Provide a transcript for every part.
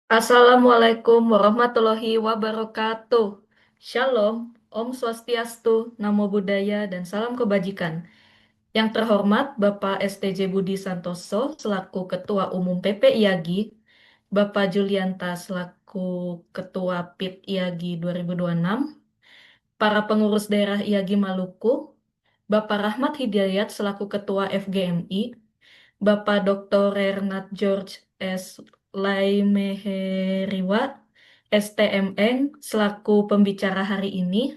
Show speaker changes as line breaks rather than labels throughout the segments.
Assalamualaikum warahmatullahi wabarakatuh. Shalom, Om Swastiastu, Namo Buddhaya, dan salam kebajikan. Yang terhormat Bapak STJ Budi Santoso selaku Ketua Umum PP IAGI, Bapak Julianta selaku Ketua PIT IAGI 2026, para pengurus daerah IAGI Maluku, Bapak Rahmat Hidayat selaku Ketua FGMI, Bapak Dr. Renat George S. Laimeheriwa, STMN, selaku pembicara hari ini.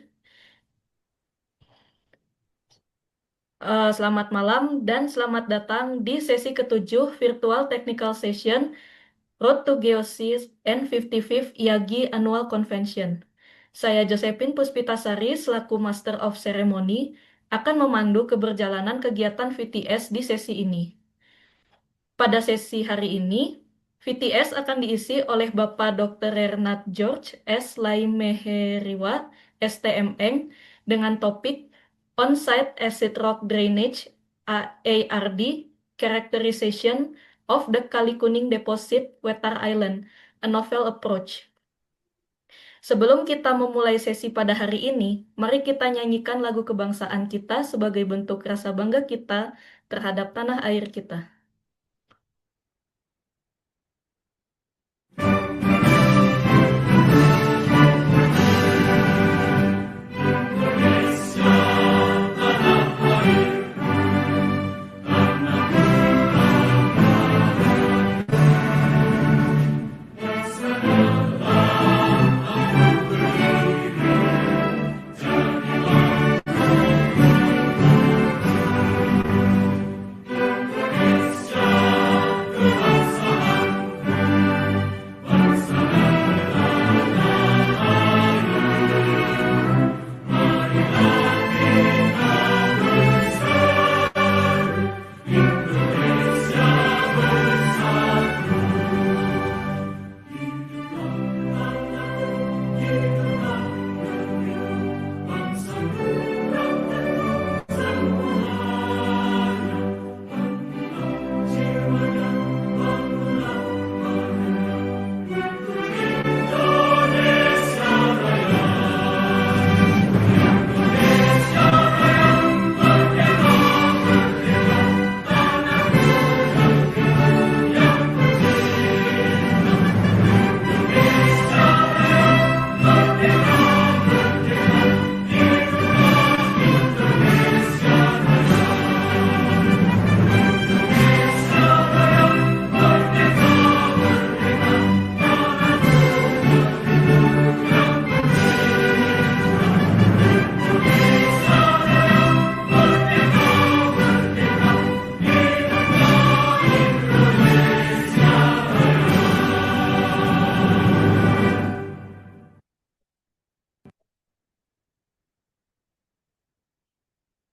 Selamat malam dan selamat datang di sesi ketujuh Virtual Technical Session Road to Geosis and 55th IAGI Annual Convention. Saya Josephine Puspitasari selaku Master of Ceremony akan memandu keberjalanan kegiatan VTS di sesi ini. Pada sesi hari ini, VTS akan diisi oleh Bapak Dr. Renat George S. Laimeheriwa, STMN, dengan topik On-Site Acid Rock Drainage ARD Characterization of the Kali Kuning Deposit, Wetar Island, a Novel Approach. Sebelum kita memulai sesi pada hari ini, mari kita nyanyikan lagu kebangsaan kita sebagai bentuk rasa bangga kita terhadap tanah air kita.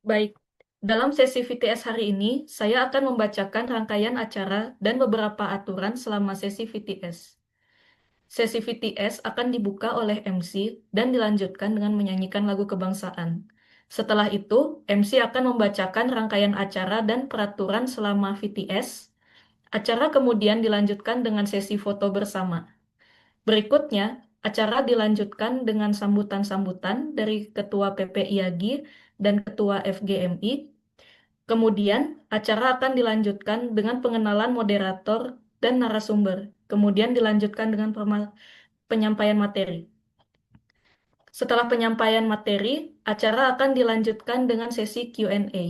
Baik, dalam sesi VTS hari ini, saya akan membacakan rangkaian acara dan beberapa aturan selama sesi VTS. Sesi VTS akan dibuka oleh MC dan dilanjutkan dengan menyanyikan lagu kebangsaan. Setelah itu, MC akan membacakan rangkaian acara dan peraturan selama VTS. Acara kemudian dilanjutkan dengan sesi foto bersama. Berikutnya, acara dilanjutkan dengan sambutan-sambutan dari Ketua PPIAGI dan Ketua FGMI. Kemudian, acara akan dilanjutkan dengan pengenalan moderator dan narasumber. Kemudian dilanjutkan dengan penyampaian materi. Setelah penyampaian materi, acara akan dilanjutkan dengan sesi Q&A.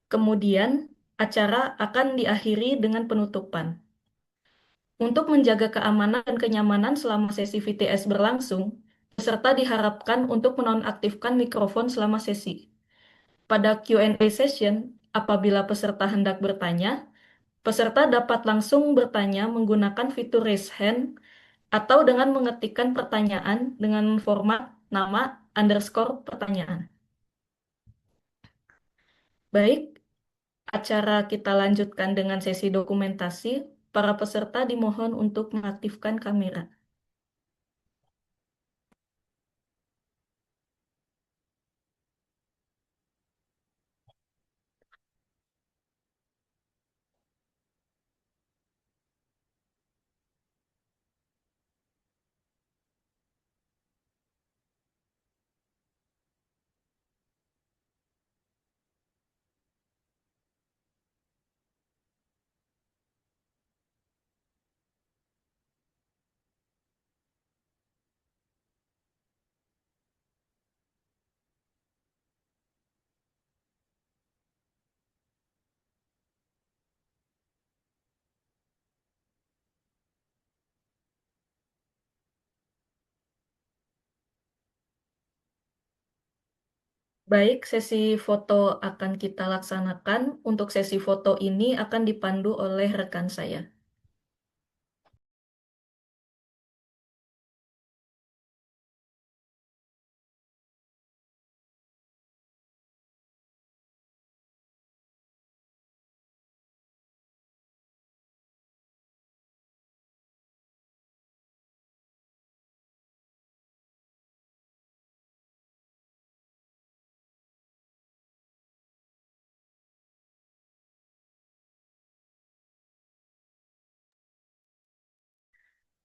Kemudian, acara akan diakhiri dengan penutupan. Untuk menjaga keamanan dan kenyamanan selama sesi VTS berlangsung, peserta diharapkan untuk menonaktifkan mikrofon selama sesi. Pada Q&A session, apabila peserta hendak bertanya, peserta dapat langsung bertanya menggunakan fitur raise hand atau dengan mengetikkan pertanyaan dengan format nama underscore pertanyaan. Baik, acara kita lanjutkan dengan sesi dokumentasi. Para peserta dimohon untuk mengaktifkan kamera. Baik, sesi foto akan kita laksanakan. Untuk sesi foto ini akan dipandu oleh rekan saya.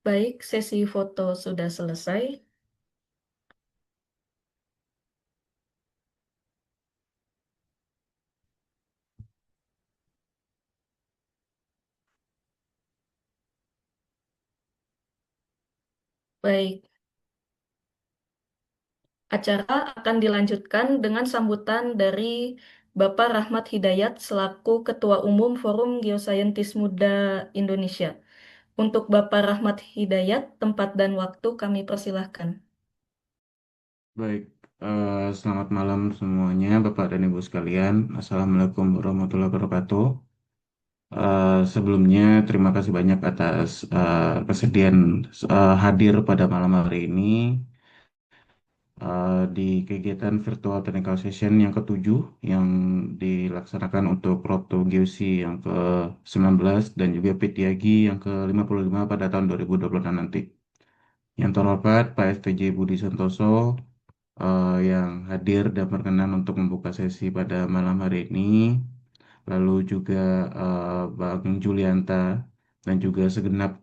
Baik, sesi foto sudah selesai. Baik, acara akan dilanjutkan dengan sambutan dari Bapak Rahmat Hidayat selaku Ketua Umum Forum Geosaintis Muda Indonesia. Untuk Bapak Rahmat Hidayat, tempat dan waktu kami persilahkan.
Baik, selamat malam semuanya, Bapak dan Ibu sekalian. Assalamualaikum warahmatullahi wabarakatuh. Sebelumnya, terima kasih banyak atas kesediaan hadir pada malam hari ini di kegiatan virtual technical session yang ketujuh yang dilaksanakan untuk Road to GOC yang ke-19 dan juga PTIAGI yang ke-55 pada tahun 2026 nanti. Yang terhormat Pak STJ Budi Santoso, yang hadir dan berkenan untuk membuka sesi pada malam hari ini. Lalu juga Bang Julianta dan juga segenap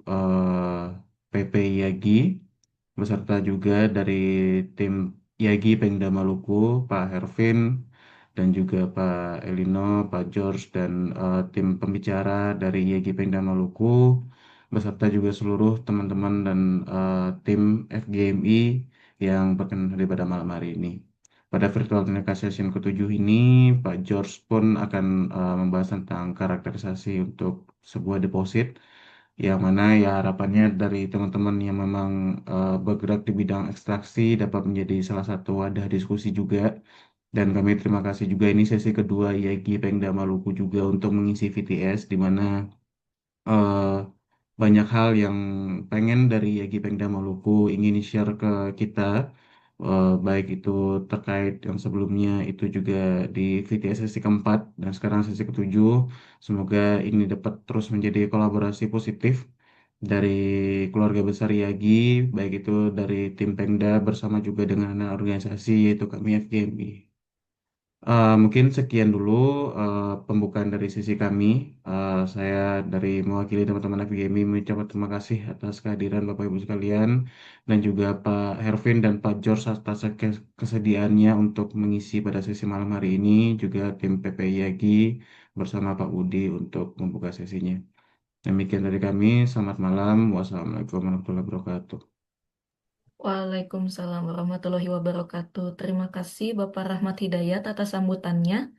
PP Yagi, beserta juga dari tim Yagi Pemda Maluku, Pak Hervin, dan juga Pak Elino, Pak George, dan tim pembicara dari Yagi Pemda Maluku, beserta juga seluruh teman-teman dan tim FGMI yang berkenan hadir pada malam hari ini. Pada virtual technical session ketujuh ini, Pak George pun akan membahas tentang karakterisasi untuk sebuah deposit, yang mana ya harapannya dari teman-teman yang memang bergerak di bidang ekstraksi dapat menjadi salah satu wadah diskusi juga. Dan kami terima kasih juga ini sesi kedua IAG Pemda Maluku juga untuk mengisi VTS, di mana eh, banyak hal yang pengen dari Yagi Pemda Maluku ingin share ke kita, baik itu terkait yang sebelumnya itu juga di VTS sesi keempat dan sekarang sesi ketujuh. Semoga ini dapat terus menjadi kolaborasi positif dari keluarga besar Yagi, baik itu dari tim Pemda bersama juga dengan anak organisasi yaitu kami FGMI. Mungkin sekian dulu pembukaan dari sisi kami. Saya dari mewakili teman-teman FGMI mengucapkan terima kasih atas kehadiran Bapak Ibu sekalian dan juga Pak Hervin dan Pak George atas kesediaannya untuk mengisi pada sesi malam hari ini, juga tim PPI Yagi bersama Pak Budi untuk membuka sesinya. Demikian dari kami. Selamat malam. Wassalamualaikum warahmatullahi wabarakatuh.
Waalaikumsalam warahmatullahi wabarakatuh. Terima kasih Bapak Rahmat Hidayat atas sambutannya.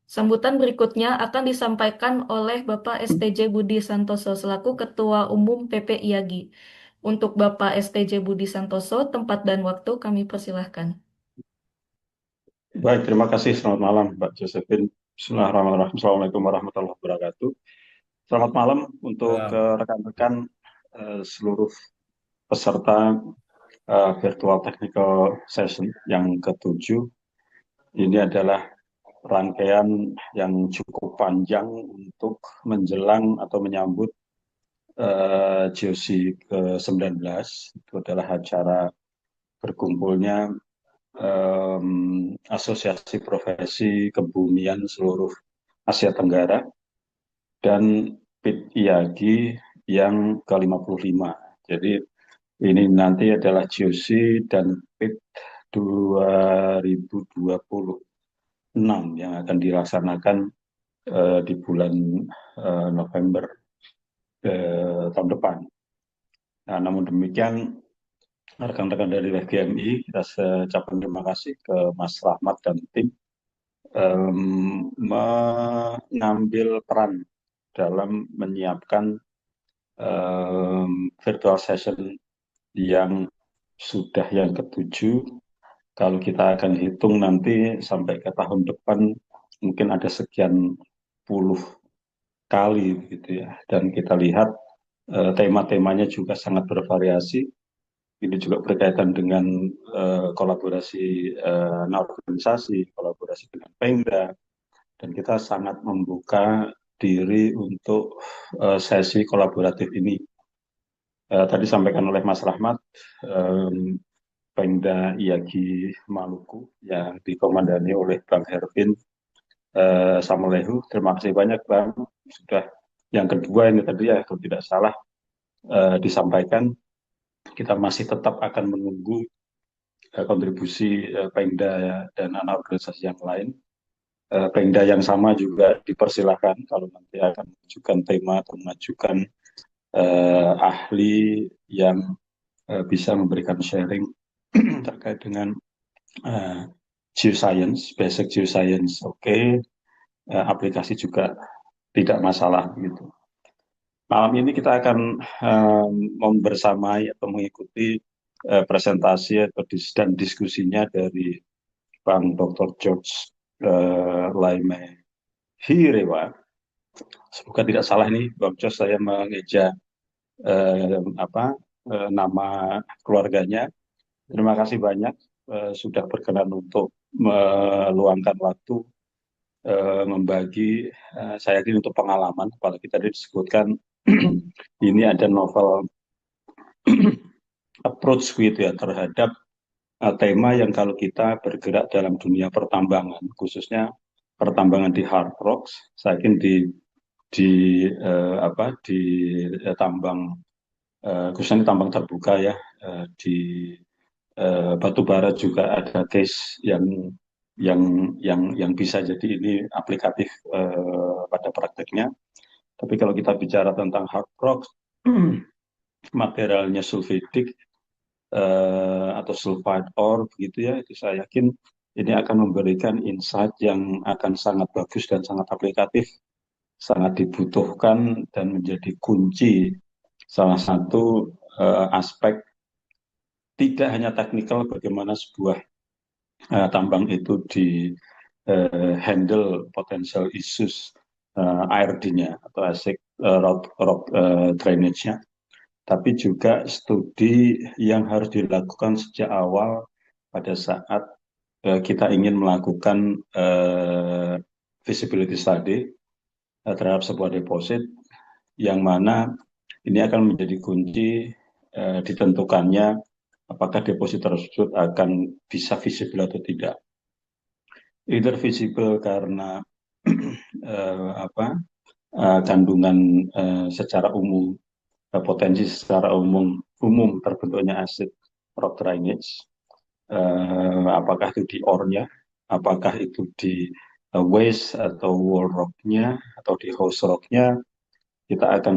Sambutan berikutnya akan disampaikan oleh Bapak STJ Budi Santoso selaku Ketua Umum PPIAGI. Untuk Bapak STJ Budi Santoso, tempat dan waktu kami persilahkan.
Baik, terima kasih. Selamat malam, Mbak Josephine. Bismillahirrahmanirrahim. Assalamualaikum warahmatullahi wabarakatuh. Selamat malam untuk
Salam.
rekan-rekan seluruh peserta virtual technical session yang ketujuh. Ini adalah rangkaian yang cukup panjang untuk menjelang atau menyambut GOC ke-19. Itu adalah acara berkumpulnya Asosiasi Profesi Kebumian seluruh Asia Tenggara dan PIT IAGI yang ke-55. Jadi ini nanti adalah GOC dan PIT 2026 yang akan dilaksanakan di bulan November tahun depan. Nah, namun demikian rekan-rekan dari FGMI, kita ucapkan terima kasih ke Mas Rahmat dan tim mengambil peran dalam menyiapkan virtual session yang sudah yang ketujuh Kalau kita akan hitung nanti sampai ke tahun depan mungkin ada sekian puluh kali gitu ya. Dan kita lihat tema-temanya juga sangat bervariasi. Ini juga berkaitan dengan kolaborasi organisasi, kolaborasi dengan Pemda, dan kita sangat membuka diri untuk sesi kolaboratif ini. Tadi sampaikan oleh Mas Rahmat, Pemda IAGI Maluku yang dikomandani oleh Bang Hervin Samulehu. Terima kasih banyak Bang, sudah yang kedua ini tadi ya kalau tidak salah disampaikan. Kita masih tetap akan menunggu kontribusi Pemda ya, dan anak organisasi yang lain. Pemda yang sama juga dipersilahkan kalau nanti akan mengajukan tema atau mengajukan ahli yang bisa memberikan sharing terkait dengan geoscience, basic geoscience, oke. Aplikasi juga tidak masalah gitu. Malam ini kita akan membersamai atau mengikuti presentasi dan diskusinya dari Bang Dr. George Laime Hirewa. Semoga tidak salah ini, Bang George, saya mengeja nama keluarganya. Terima kasih banyak sudah berkenan untuk meluangkan waktu membagi, saya yakin untuk pengalaman, apalagi tadi disebutkan ini ada novel approach gitu ya terhadap tema yang kalau kita bergerak dalam dunia pertambangan, khususnya pertambangan di hard rocks, saya yakin di tambang khususnya di tambang terbuka ya, di batu bara juga ada case yang bisa jadi ini aplikatif pada prakteknya. Tapi kalau kita bicara tentang hard rock, materialnya sulfidik atau sulfide ore begitu ya, itu saya yakin ini akan memberikan insight yang akan sangat bagus dan sangat aplikatif, sangat dibutuhkan dan menjadi kunci salah satu aspek tidak hanya teknikal bagaimana sebuah tambang itu di handle potential issues ARD-nya atau acid rock drainage-nya, tapi juga studi yang harus dilakukan sejak awal pada saat kita ingin melakukan feasibility study terhadap sebuah deposit, yang mana ini akan menjadi kunci ditentukannya apakah deposit tersebut akan bisa visible atau tidak. Either visible karena kandungan secara umum, potensi secara umum terbentuknya acid rock drainage, apakah itu di ore-nya, apakah itu di waste atau wall rock-nya atau di host rock-nya, kita akan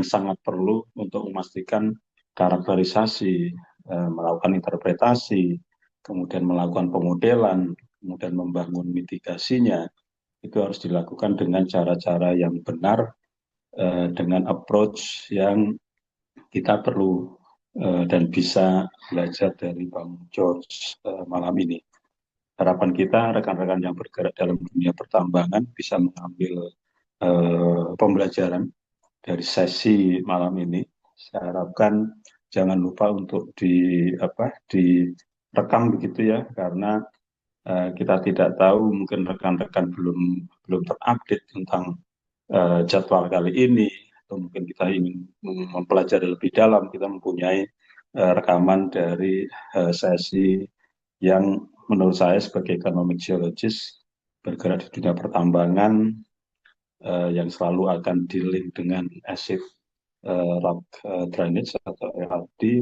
sangat perlu untuk memastikan karakterisasi, melakukan interpretasi, kemudian melakukan pemodelan, kemudian membangun mitigasinya. Itu harus dilakukan dengan cara-cara yang benar, dengan approach yang kita perlu dan bisa belajar dari Bang George malam ini. Harapan kita rekan-rekan yang bergerak dalam dunia pertambangan bisa mengambil pembelajaran dari sesi malam ini. Saya harapkan jangan lupa untuk direkam begitu ya, karena kita tidak tahu, mungkin rekan-rekan belum terupdate tentang jadwal kali ini, atau mungkin kita ingin mempelajari lebih dalam, kita mempunyai rekaman dari sesi yang menurut saya sebagai economic geologist bergerak di dunia pertambangan, yang selalu akan dealing dengan acid rock drainage atau LRD,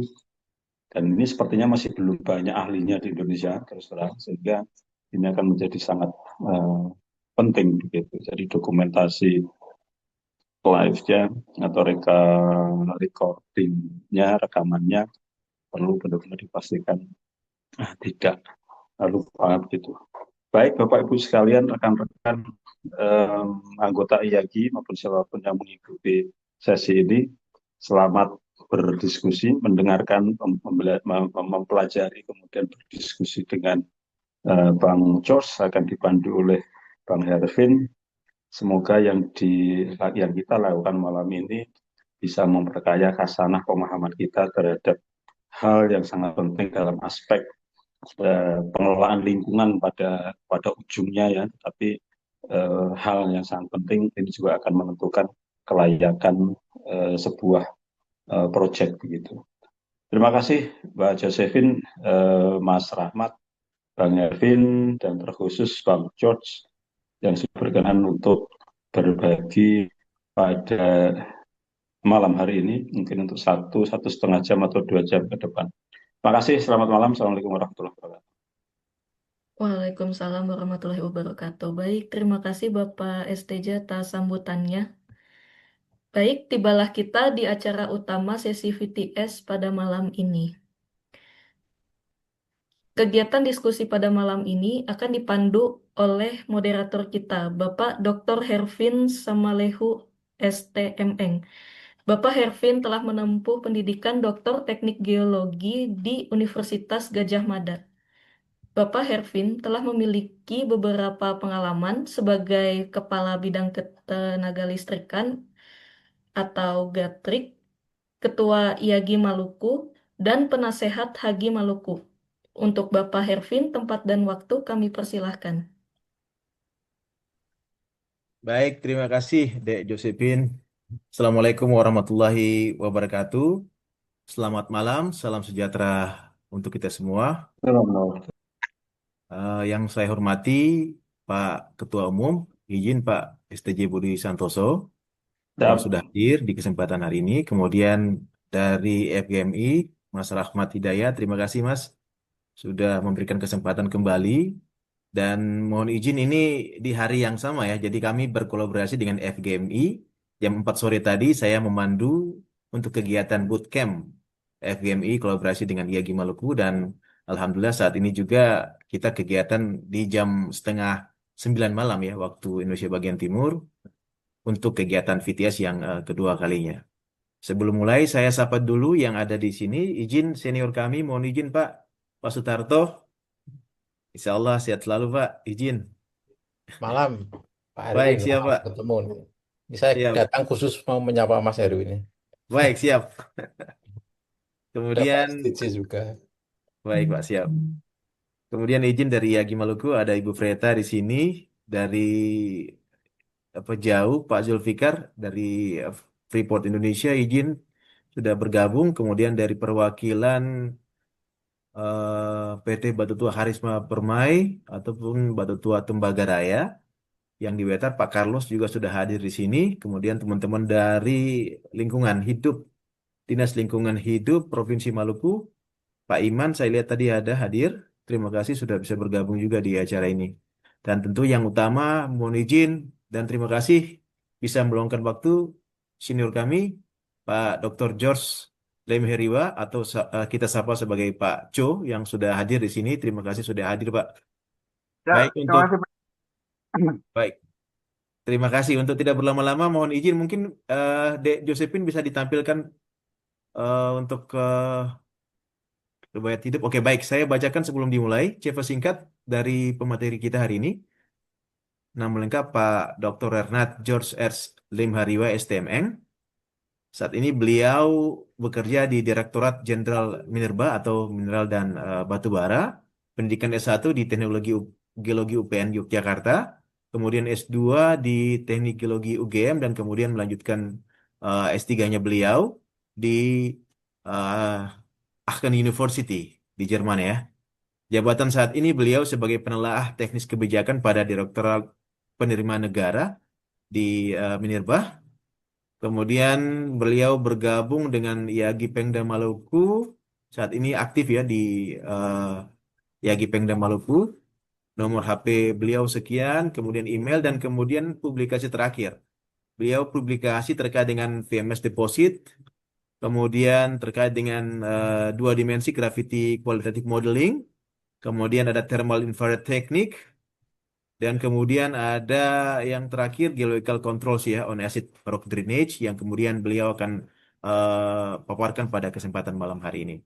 dan ini sepertinya masih belum banyak ahlinya di Indonesia terus terang, sehingga ini akan menjadi sangat penting begitu. Jadi dokumentasi live-nya atau recording-nya, rekamannya perlu benar-benar dipastikan tidak lupa begitu. Baik Bapak Ibu sekalian, rekan-rekan anggota IAGI maupun siapapun yang mengikuti sesi ini, selamat berdiskusi, mendengarkan, mempelajari, kemudian berdiskusi dengan Bang George, akan dipandu oleh Bang Hervin. Semoga yang kita lakukan malam ini bisa memperkaya khasanah pemahaman kita terhadap hal yang sangat penting dalam aspek pengelolaan lingkungan pada ujungnya ya, tapi hal yang sangat penting ini juga akan menentukan kelayakan sebuah proyek begitu. Terima kasih Mbak Josephine, Mas Rahmat, Bang Ervin, dan terkhusus Bang George yang sudah berkenan untuk berbagi pada malam hari ini, mungkin untuk satu setengah jam atau 2 jam ke depan. Terima kasih, selamat malam. Assalamualaikum warahmatullahi wabarakatuh.
Waalaikumsalam warahmatullahi wabarakatuh. Baik, terima kasih Bapak STJ atas sambutannya. Baik, tibalah kita di acara utama sesi VTS pada malam ini. Kegiatan diskusi pada malam ini akan dipandu oleh moderator kita, Bapak Dr. Hervin Samalehu, STMN. Bapak Hervin telah menempuh pendidikan Doktor Teknik Geologi di Universitas Gadjah Mada. Bapak Hervin telah memiliki beberapa pengalaman sebagai Kepala Bidang Ketenaga Listrikan atau GATRIK, Ketua IAGI Maluku, dan Penasehat Hagi Maluku. Untuk Bapak Hervin, tempat dan waktu kami persilahkan.
Baik, terima kasih Dek Josephine. Assalamualaikum warahmatullahi wabarakatuh. Selamat malam, salam sejahtera untuk kita semua. Yang saya hormati Pak Ketua Umum, izin Pak STJ Budi Santoso yang sudah hadir di kesempatan hari ini. Kemudian dari FGMI, Mas Rahmat Hidayat, terima kasih Mas sudah memberikan kesempatan kembali. Dan mohon izin ini di hari yang sama ya, jadi kami berkolaborasi dengan FGMI. Jam 4 sore tadi saya memandu untuk kegiatan bootcamp FGMI kolaborasi dengan IAGI Maluku, dan Alhamdulillah saat ini juga kita kegiatan di jam setengah 9 malam ya, waktu Indonesia bagian Timur, untuk kegiatan VTS yang kedua kalinya. Sebelum mulai saya sapa dulu yang ada di sini, izin senior kami, mohon izin Pak Sutarto. Insya Allah sehat selalu Pak, izin.
Malam, Pak
Baik,
Erwin,
siap
lama
Pak.
ketemu nih. Ini saya
Siap.
datang khusus mau menyapa Mas Erwin ini.
Baik, siap.
Ada Pak
Kemudian,
STJ juga.
baik Pak, siap. Kemudian izin dari Yagi Maluku, ada Ibu Freta di sini. Dari apa jauh, Pak Zulfikar dari Freeport Indonesia, izin sudah bergabung. Kemudian dari perwakilan PT Batu Tua Harisma Permai ataupun Batu Tua Tembagaraya yang di Wetar, Pak Carlos juga sudah hadir di sini. Kemudian teman-teman dari lingkungan hidup, Dinas Lingkungan Hidup Provinsi Maluku, Pak Iman saya lihat tadi ada hadir. Terima kasih sudah bisa bergabung juga di acara ini. Dan tentu yang utama mohon izin dan terima kasih bisa meluangkan waktu senior kami Pak Dr. George Lemheriwa atau kita sapa sebagai Pak Cho yang sudah hadir di sini. Terima kasih sudah hadir Pak.
Ya,
Baik
terima
untuk
kasih, Pak.
baik. Terima kasih untuk tidak berlama-lama. Mohon izin mungkin Dek Josephine bisa ditampilkan untuk riwayat hidup. Oke, baik. Saya bacakan sebelum dimulai. CV singkat dari pemateri kita hari ini. Nama lengkap Pak Dr. Ernat George R. Lim Hariwa, STMN. Saat ini beliau bekerja di Direktorat Jenderal Minerba atau Mineral dan Batu Bara. Pendidikan S1 di Teknologi Geologi UPN Yogyakarta. Kemudian S2 di Teknik Geologi UGM dan kemudian melanjutkan S3-nya beliau di Aachen University di Jerman ya. Jabatan saat ini beliau sebagai penelaah teknis kebijakan pada Direktorat Penerimaan Negara di Minerba. Kemudian beliau bergabung dengan IAGI Pemda Maluku. Saat ini aktif ya di IAGI Pemda Maluku. Nomor HP beliau sekian, kemudian email dan kemudian publikasi terakhir. Beliau publikasi terkait dengan VMS Deposit, kemudian terkait dengan dua dimensi gravity qualitative modeling, kemudian ada thermal infrared technique, dan kemudian ada yang terakhir geological controls ya on acid rock drainage yang kemudian beliau akan paparkan pada kesempatan malam hari ini.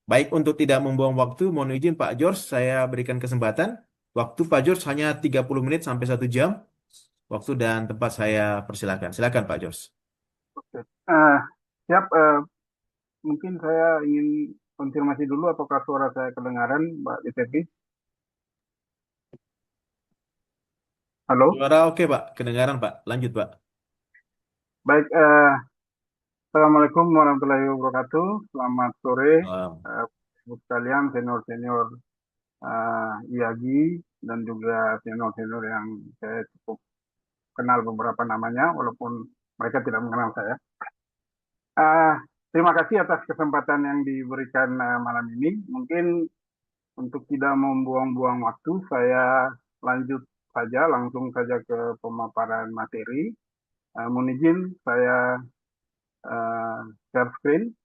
Baik, untuk tidak membuang waktu, mohon izin Pak George, saya berikan kesempatan. Waktu Pak George hanya 30 menit sampai 1 jam. Waktu dan tempat saya persilakan. Silakan Pak George.
Oke. Siap, mungkin saya ingin konfirmasi dulu apakah suara saya kedengaran, Mbak Devi. Halo?
Suara oke Pak, kedengaran Pak. Lanjut Pak.
Baik, Assalamualaikum warahmatullahi wabarakatuh. Selamat sore,
Salam.
Ibu sekalian, senior-senior IAGI, dan juga senior-senior yang saya cukup kenal beberapa namanya, walaupun mereka tidak mengenal saya. Terima kasih atas kesempatan yang diberikan malam ini. Mungkin untuk tidak membuang-buang waktu, saya lanjut saja, langsung saja ke pemaparan materi. Mohon izin, saya share screen.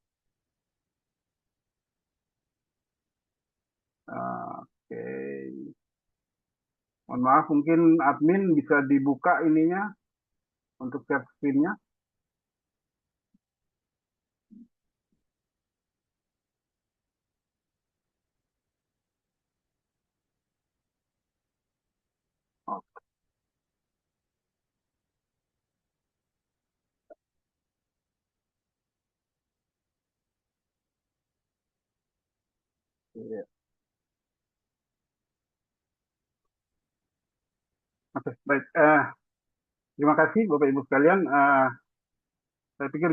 Oke. Mohon maaf, mungkin admin bisa dibuka ininya untuk share screen-nya. Oke. Oke, baik. Terima kasih Bapak Ibu sekalian. Saya pikir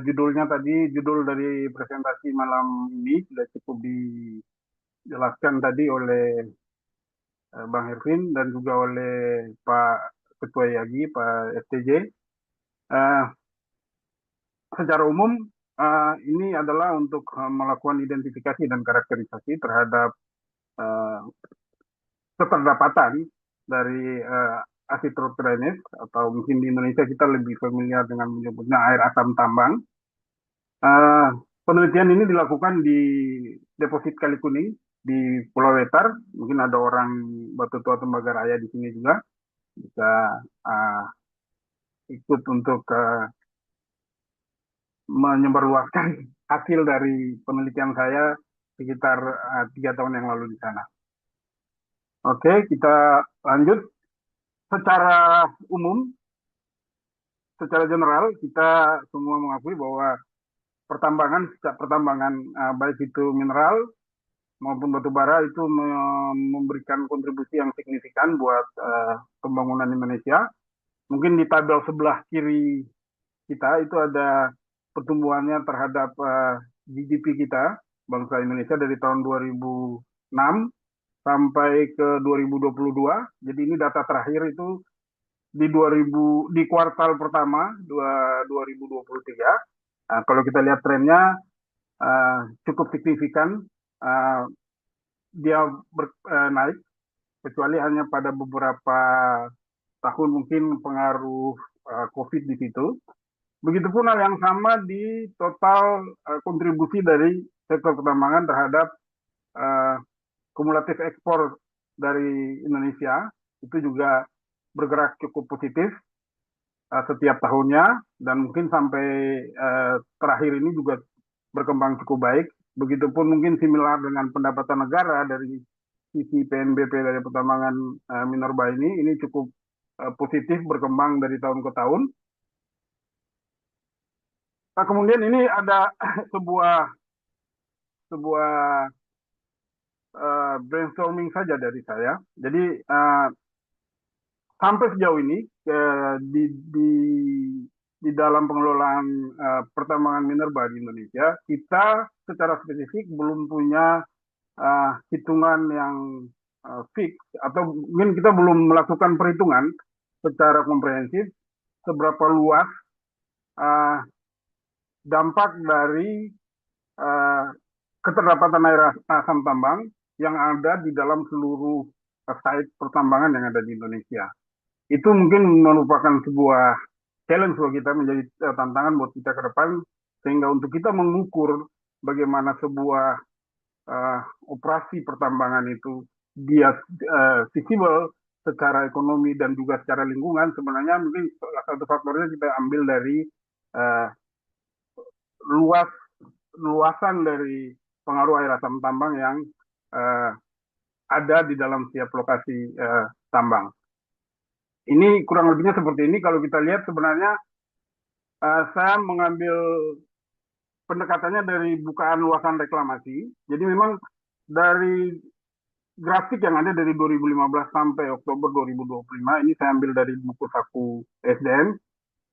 judul dari presentasi malam ini sudah cukup dijelaskan tadi oleh Bang Hervin dan juga oleh Pak Ketua IAGI, Pak STJ. Eh, Secara umum, ini adalah untuk melakukan identifikasi dan karakterisasi terhadap keterdapatan dari acidic drainage, atau mungkin di Indonesia kita lebih familiar dengan menyebutnya air asam tambang. Penelitian ini dilakukan di deposit Kali Kuning di Pulau Wetar. Mungkin ada orang Batu Tua Tembagaraja di sini juga bisa ikut untuk menyebarluaskan hasil dari penelitian saya sekitar 3 tahun yang lalu di sana. Oke, kita lanjut. Secara umum, secara general, kita semua mengakui bahwa pertambangan baik itu mineral maupun batu bara itu memberikan kontribusi yang signifikan buat pembangunan Indonesia. Mungkin di tabel sebelah kiri kita itu ada pertumbuhannya terhadap GDP kita, bangsa Indonesia, dari tahun 2006 sampai ke 2022. Jadi ini data terakhir itu di kuartal pertama 2023. Kalau kita lihat trennya cukup signifikan, dia naik, kecuali hanya pada beberapa tahun mungkin pengaruh COVID di situ. Begitupun hal yang sama di total kontribusi dari sektor pertambangan terhadap kumulatif ekspor dari Indonesia, itu juga bergerak cukup positif setiap tahunnya, dan mungkin sampai terakhir ini juga berkembang cukup baik. Begitupun mungkin similar dengan pendapatan negara dari sisi PNBP dari pertambangan minerba ini cukup positif, berkembang dari tahun ke tahun. Nah, kemudian ini ada sebuah brainstorming saja dari saya. Jadi sampai sejauh ini di dalam pengelolaan pertambangan minerba di Indonesia, kita secara spesifik belum punya hitungan yang fix, atau mungkin kita belum melakukan perhitungan secara komprehensif seberapa luas dampak dari keterdapatan air asam tambang yang ada di dalam seluruh site pertambangan yang ada di Indonesia. Itu mungkin merupakan sebuah challenge buat kita, menjadi tantangan buat kita ke depan, sehingga untuk kita mengukur bagaimana sebuah operasi pertambangan itu dia visible secara ekonomi dan juga secara lingkungan. Sebenarnya mungkin salah satu faktornya kita ambil dari luasan dari pengaruh air asam tambang yang eh, ada di dalam setiap lokasi tambang. Ini kurang lebihnya seperti ini. Kalau kita lihat sebenarnya saya mengambil pendekatannya dari bukaan luasan reklamasi. Jadi memang dari grafik yang ada dari 2015 sampai Oktober 2025, ini saya ambil dari buku saku SDM,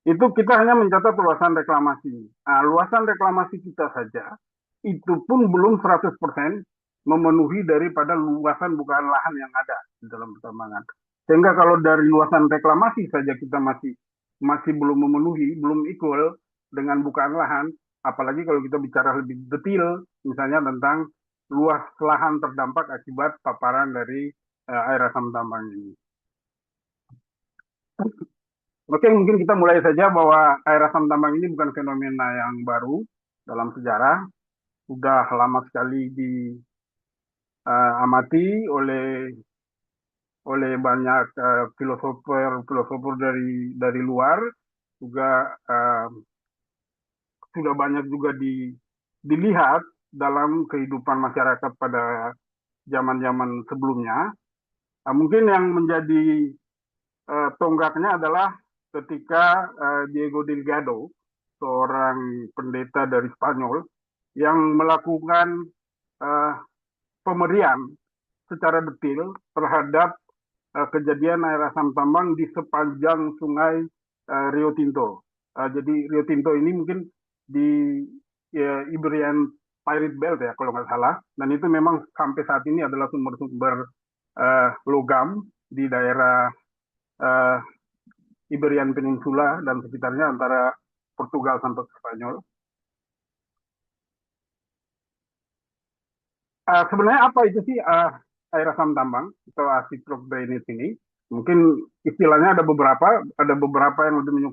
itu kita hanya mencatat luasan reklamasi. Nah, luasan reklamasi kita saja, itu pun belum 100% memenuhi daripada luasan bukaan lahan yang ada di dalam pertambangan. Sehingga kalau dari luasan reklamasi saja kita masih belum memenuhi, belum equal dengan bukaan lahan, apalagi kalau kita bicara lebih detail, misalnya tentang luas lahan terdampak akibat paparan dari air asam tambang ini. Oke, mungkin kita mulai saja bahwa air asam tambang ini bukan fenomena yang baru dalam sejarah. Sudah lama sekali diamati oleh banyak filosofer dari luar. Juga sudah banyak juga dilihat dalam kehidupan masyarakat pada zaman-zaman sebelumnya. Mungkin yang menjadi tonggaknya adalah ketika Diego Delgado, seorang pendeta dari Spanyol, yang melakukan pemerian secara detail terhadap kejadian air asam tambang di sepanjang sungai Rio Tinto. Jadi Rio Tinto ini mungkin di Iberian Pirate Belt ya kalau nggak salah, dan itu memang sampai saat ini adalah sumber-sumber logam di daerah Iberian Peninsula dan sekitarnya antara Portugal sampai Spanyol. Sebenarnya apa itu sih air asam tambang atau acid rock drainage ini? Mungkin istilahnya ada beberapa yang lebih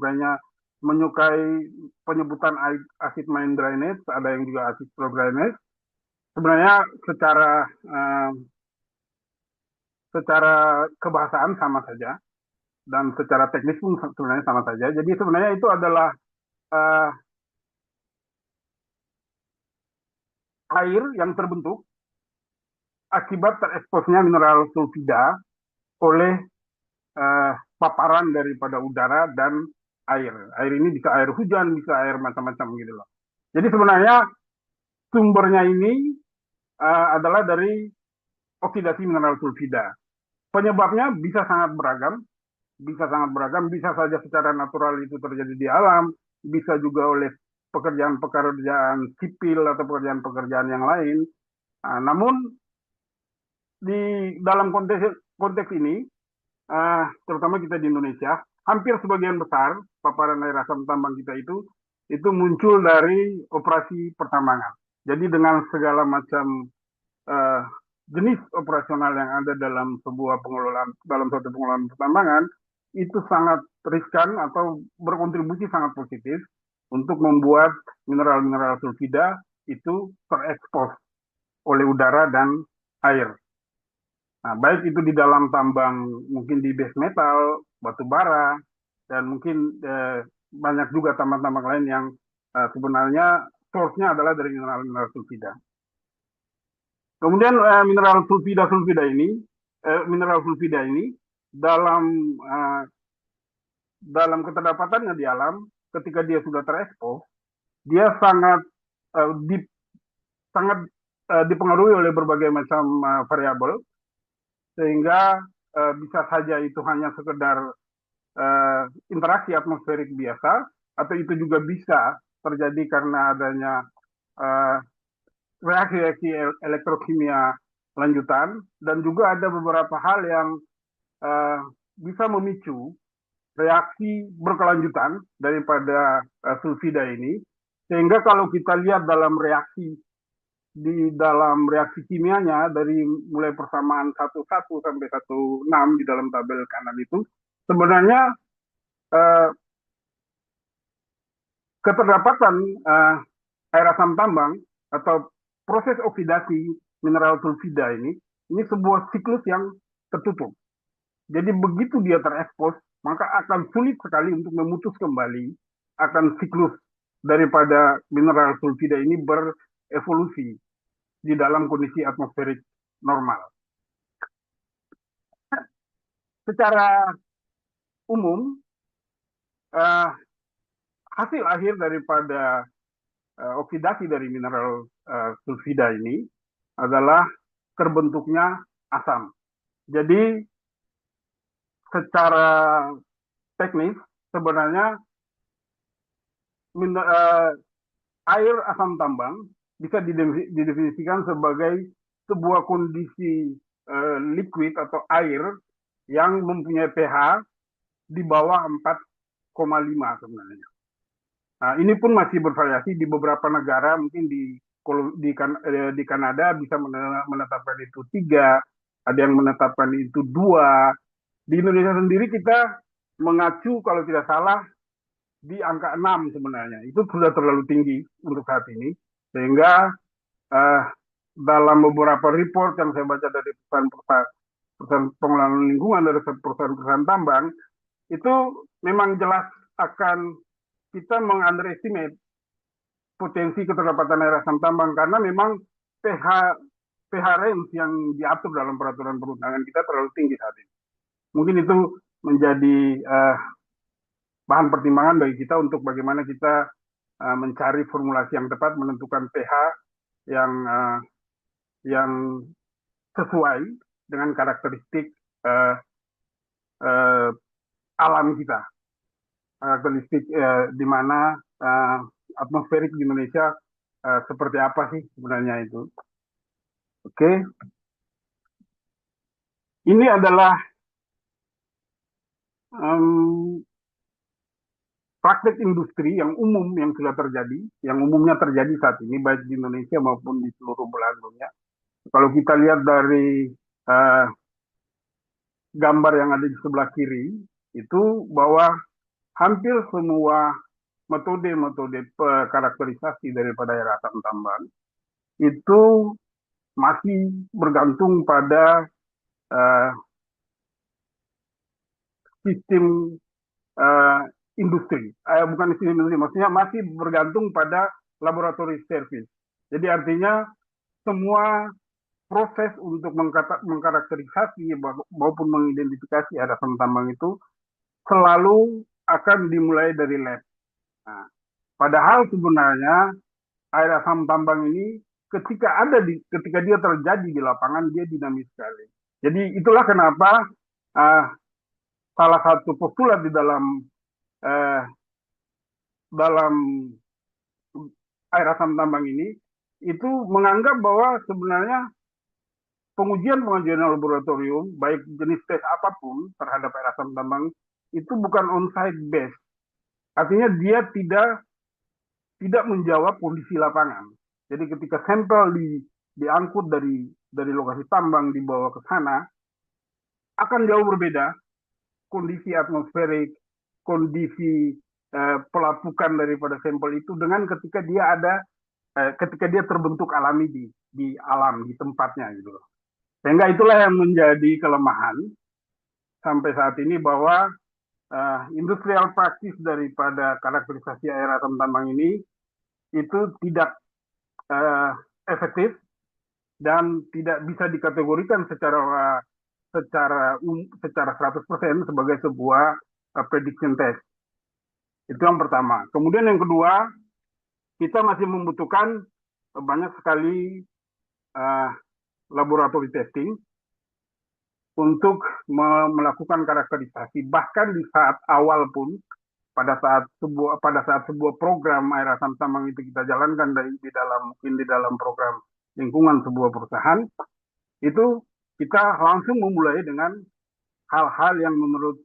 menyukai penyebutan acid mine drainage, ada yang juga acid rock drainage. Sebenarnya secara kebahasaan sama saja, dan secara teknis pun sebenarnya sama saja. Jadi sebenarnya itu adalah air yang terbentuk akibat tereksposnya mineral sulfida oleh paparan daripada udara dan air. Air ini bisa air hujan, bisa air macam-macam gitu loh. Jadi sebenarnya sumbernya ini adalah dari oksidasi mineral sulfida. Penyebabnya bisa sangat beragam, bisa saja secara natural itu terjadi di alam, bisa juga oleh pekerjaan-pekerjaan sipil atau pekerjaan-pekerjaan yang lain. Namun di dalam konteks ini, terutama kita di Indonesia, hampir sebagian besar paparan air asam tambang kita itu muncul dari operasi pertambangan. Jadi dengan segala macam jenis operasional yang ada dalam suatu pengelolaan pertambangan, itu sangat riskan atau berkontribusi sangat positif untuk membuat mineral-mineral sulfida itu terekspos oleh udara dan air. Nah, baik itu di dalam tambang, mungkin di base metal, batu bara, dan mungkin banyak juga tambang-tambang lain yang sebenarnya source-nya adalah dari mineral-mineral sulfida. Kemudian mineral sulfida ini dalam keterdapatannya di alam, ketika dia sudah terekspos, dia sangat dipengaruhi oleh berbagai macam variabel, sehingga bisa saja itu hanya sekedar interaksi atmosferik biasa, atau itu juga bisa terjadi karena adanya reaksi elektrokimia lanjutan, dan juga ada beberapa hal yang bisa memicu reaksi berkelanjutan daripada sulfida ini, sehingga kalau kita lihat dalam reaksi kimianya dari mulai persamaan 1,1 sampai 1,6 di dalam tabel kanan itu, sebenarnya keterlambatan air asam tambang atau proses oksidasi mineral sulfida ini sebuah siklus yang tertutup. Jadi begitu dia terekspos, maka akan sulit sekali untuk memutus kembali akan siklus daripada mineral sulfida ini berevolusi di dalam kondisi atmosferik normal. Secara umum, hasil akhir daripada oksidasi dari mineral sulfida ini adalah terbentuknya asam. Jadi secara teknis sebenarnya air asam tambang bisa didefinisikan sebagai sebuah kondisi liquid atau air yang mempunyai pH di bawah 4,5 sebenarnya. Nah, ini pun masih bervariasi di beberapa negara, mungkin di Kanada bisa menetapkan itu 3, ada yang menetapkan itu 2. Di Indonesia sendiri kita mengacu kalau tidak salah di angka 6 sebenarnya. Itu sudah terlalu tinggi untuk saat ini. Sehingga dalam beberapa report yang saya baca dari perusahaan pengelolaan lingkungan, dari perusahaan-perusahaan tambang, itu memang jelas akan kita mengunderestimate potensi keterlambatan air asam tambang karena memang pH range yang diatur dalam peraturan perundangan kita terlalu tinggi saat ini. Mungkin itu menjadi bahan pertimbangan bagi kita untuk bagaimana kita mencari formulasi yang tepat, menentukan pH yang sesuai dengan karakteristik alam kita, karakteristik di mana atmosferik di Indonesia seperti apa sih sebenarnya itu. Oke. Ini adalah praktek industri yang umum yang sudah terjadi, yang umumnya terjadi saat ini baik di Indonesia maupun di seluruh belahan dunia. Kalau kita lihat dari gambar yang ada di sebelah kiri, itu bahwa hampir semua metode-metode karakterisasi daripada air asam tambang itu masih bergantung pada sistem industri. Bukan sistem industri, maksudnya masih bergantung pada laboratory service. Jadi artinya semua proses untuk mengkarakterisasi maupun mengidentifikasi air asam tambang itu selalu akan dimulai dari lab. Nah, padahal sebenarnya air asam tambang ini ketika dia terjadi di lapangan dia dinamis sekali. Jadi itulah kenapa salah satu postulat di dalam air asam tambang ini itu menganggap bahwa sebenarnya pengujian laboratorium, baik jenis tes apapun terhadap air asam tambang, itu bukan on-site base. Artinya dia tidak menjawab kondisi lapangan. Jadi ketika sampel diangkut dari lokasi tambang dibawa ke sana, akan jauh berbeda kondisi atmosferik, kondisi pelapukan daripada sampel itu dengan ketika dia terbentuk alami di alam, di tempatnya gitu loh. Sehingga itulah yang menjadi kelemahan sampai saat ini bahwa industrial practice daripada karakterisasi air asam tambang ini itu tidak efektif dan tidak bisa dikategorikan secara 100% sebagai sebuah prediction test. Itu yang pertama. Kemudian yang kedua, kita masih membutuhkan banyak sekali laboratory testing untuk melakukan karakterisasi. Bahkan di saat awal pun, pada saat sebuah program air asam tambang itu kita jalankan di dalam program lingkungan sebuah perusahaan, itu kita langsung memulai dengan hal-hal yang menurut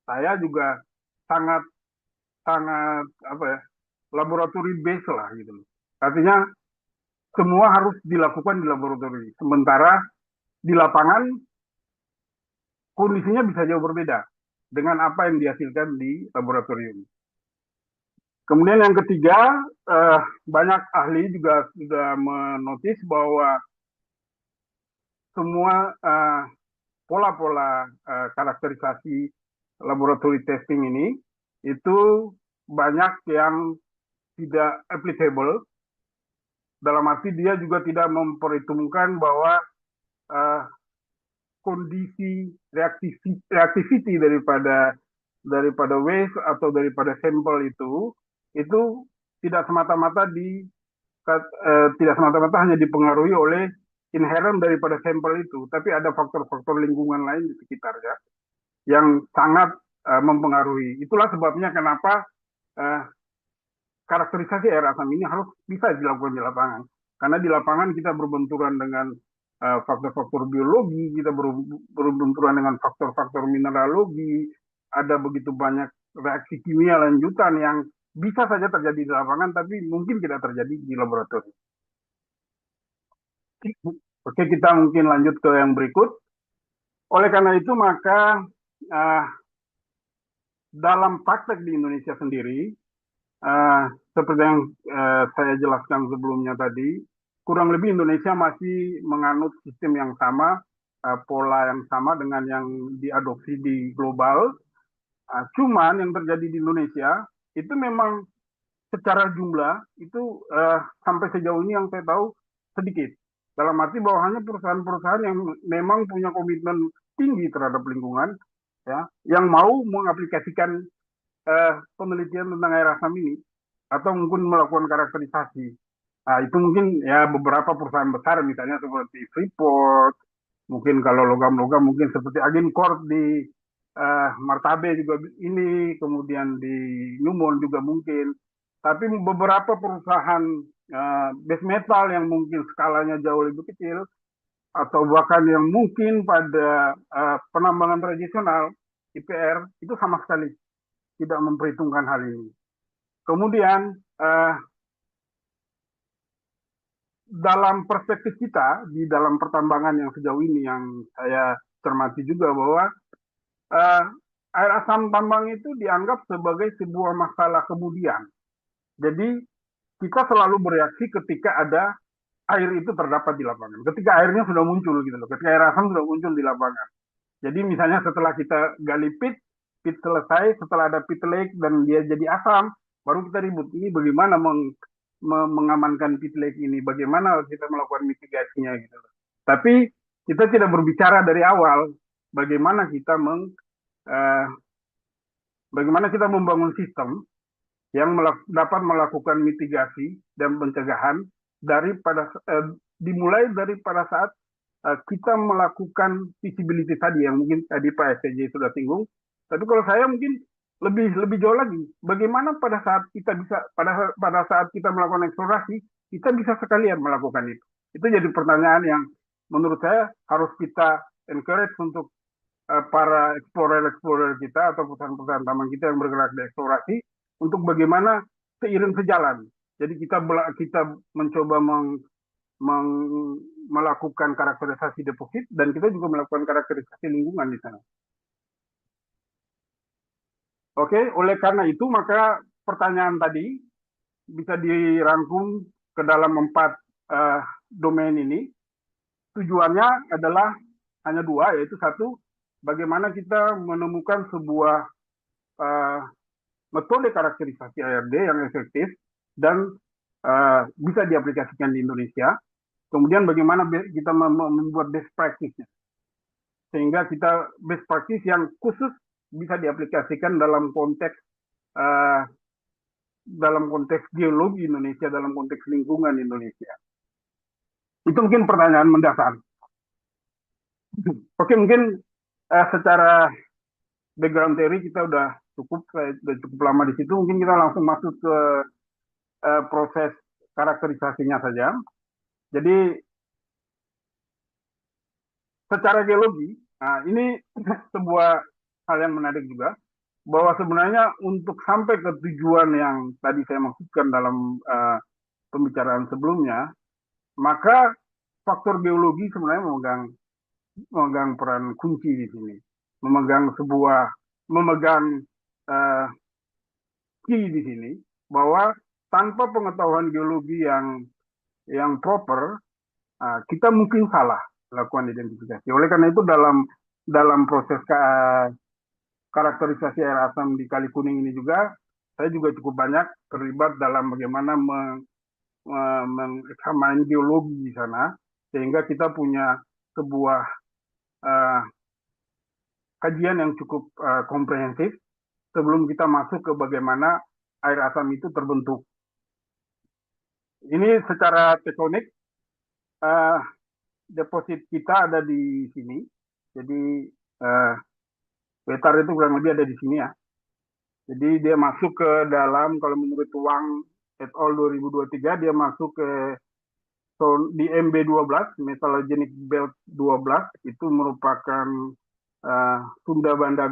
saya juga sangat laboratory based lah gitu. Artinya semua harus dilakukan di laboratorium. Sementara di lapangan kondisinya bisa jauh berbeda dengan apa yang dihasilkan di laboratorium. Kemudian yang ketiga, banyak ahli juga sudah menotis bahwa semua pola-pola karakterisasi laboratory testing ini itu banyak yang tidak applicable, dalam arti dia juga tidak memperhitungkan bahwa uh, kondisi reactivity daripada waste atau daripada sampel itu tidak semata-mata tidak semata-mata hanya dipengaruhi oleh inherent daripada sampel itu, tapi ada faktor-faktor lingkungan lain di sekitarnya yang sangat mempengaruhi. Itulah sebabnya kenapa karakterisasi air asam ini harus bisa dilakukan di lapangan. Karena di lapangan kita berbenturan dengan faktor-faktor biologi, kita berbenturan dengan faktor-faktor mineralogi, ada begitu banyak reaksi kimia lanjutan yang bisa saja terjadi di lapangan, tapi mungkin tidak terjadi di laboratorium. Oke, kita mungkin lanjut ke yang berikut. Oleh karena itu, maka dalam praktek di Indonesia sendiri, seperti yang saya jelaskan sebelumnya tadi, kurang lebih Indonesia masih menganut sistem yang sama, pola yang sama dengan yang diadopsi di global. Cuman yang terjadi di Indonesia itu memang secara jumlah itu sampai sejauh ini yang saya tahu sedikit. Dalam arti bahwa hanya perusahaan-perusahaan yang memang punya komitmen tinggi terhadap lingkungan, ya, yang mau mengaplikasikan penelitian tentang air asam ini atau mungkin melakukan karakterisasi. Nah, itu mungkin ya beberapa perusahaan besar misalnya seperti Freeport, mungkin kalau logam-logam mungkin seperti Agincorp di Martabe juga ini, kemudian di Newmont juga mungkin. Tapi beberapa perusahaan base metal yang mungkin skalanya jauh lebih kecil atau bahkan yang mungkin pada penambangan tradisional IPR itu sama sekali tidak memperhitungkan hal ini. Kemudian dalam perspektif kita di dalam pertambangan yang sejauh ini yang saya cermati juga bahwa air asam tambang itu dianggap sebagai sebuah masalah kemudian. Jadi kita selalu bereaksi ketika ada air itu terdapat di lapangan. Ketika airnya sudah muncul gitu loh. Ketika air asam sudah muncul di lapangan. Jadi misalnya setelah kita gali pit selesai, setelah ada pit lake dan dia jadi asam, baru kita ribut ini bagaimana mengamankan pit lake ini, bagaimana kita melakukan mitigasinya gitu loh. Tapi kita tidak berbicara dari awal bagaimana kita membangun sistem yang dapat melakukan mitigasi dan pencegahan dimulai pada saat kita melakukan feasibility tadi yang mungkin tadi Pak STJ sudah singgung. Tapi kalau saya mungkin lebih jauh lagi, bagaimana pada saat kita melakukan eksplorasi, kita bisa sekalian melakukan itu. Itu jadi pertanyaan yang menurut saya harus kita encourage untuk para explorer kita atau perusahaan-perusahaan tambang kita yang bergerak di eksplorasi untuk bagaimana seiring sejalan. Jadi kita mencoba melakukan karakterisasi deposit dan kita juga melakukan karakterisasi lingkungan di sana. Oke, oleh karena itu maka pertanyaan tadi bisa dirangkum ke dalam 4 domain ini. Tujuannya adalah hanya 2, yaitu 1, bagaimana kita menemukan sebuah metode karakterisasi ARD yang efektif dan bisa diaplikasikan di Indonesia. Kemudian bagaimana kita membuat best practice-nya. Sehingga kita best practice yang khusus bisa diaplikasikan dalam konteks geologi Indonesia, dalam konteks lingkungan Indonesia. Itu mungkin pertanyaan mendasar. Oke, mungkin secara background teori kita udah cukup lama di situ. Mungkin kita langsung masuk ke proses karakterisasinya saja. Jadi secara geologi, nah ini sebuah hal yang menarik juga, bahwa sebenarnya untuk sampai ke tujuan yang tadi saya maksudkan dalam pembicaraan sebelumnya, maka faktor geologi sebenarnya memegang peran kunci di sini, memegang key di sini, bahwa tanpa pengetahuan geologi yang proper, kita mungkin salah lakukan identifikasi. Oleh karena itu dalam proses karakterisasi air asam di Kali Kuning ini juga saya juga cukup banyak terlibat dalam bagaimana mengeksamin geologi di sana, sehingga kita punya sebuah uh, kajian yang cukup komprehensif sebelum kita masuk ke bagaimana air asam itu terbentuk. Ini secara tektonik, uh, deposit kita ada di sini. Jadi Wetar itu kurang lebih ada di sini ya. Jadi dia masuk ke dalam, kalau menurut Wang et al. 2023, dia masuk ke di MB12, Metallogenic Belt 12, itu merupakan Sunda Banda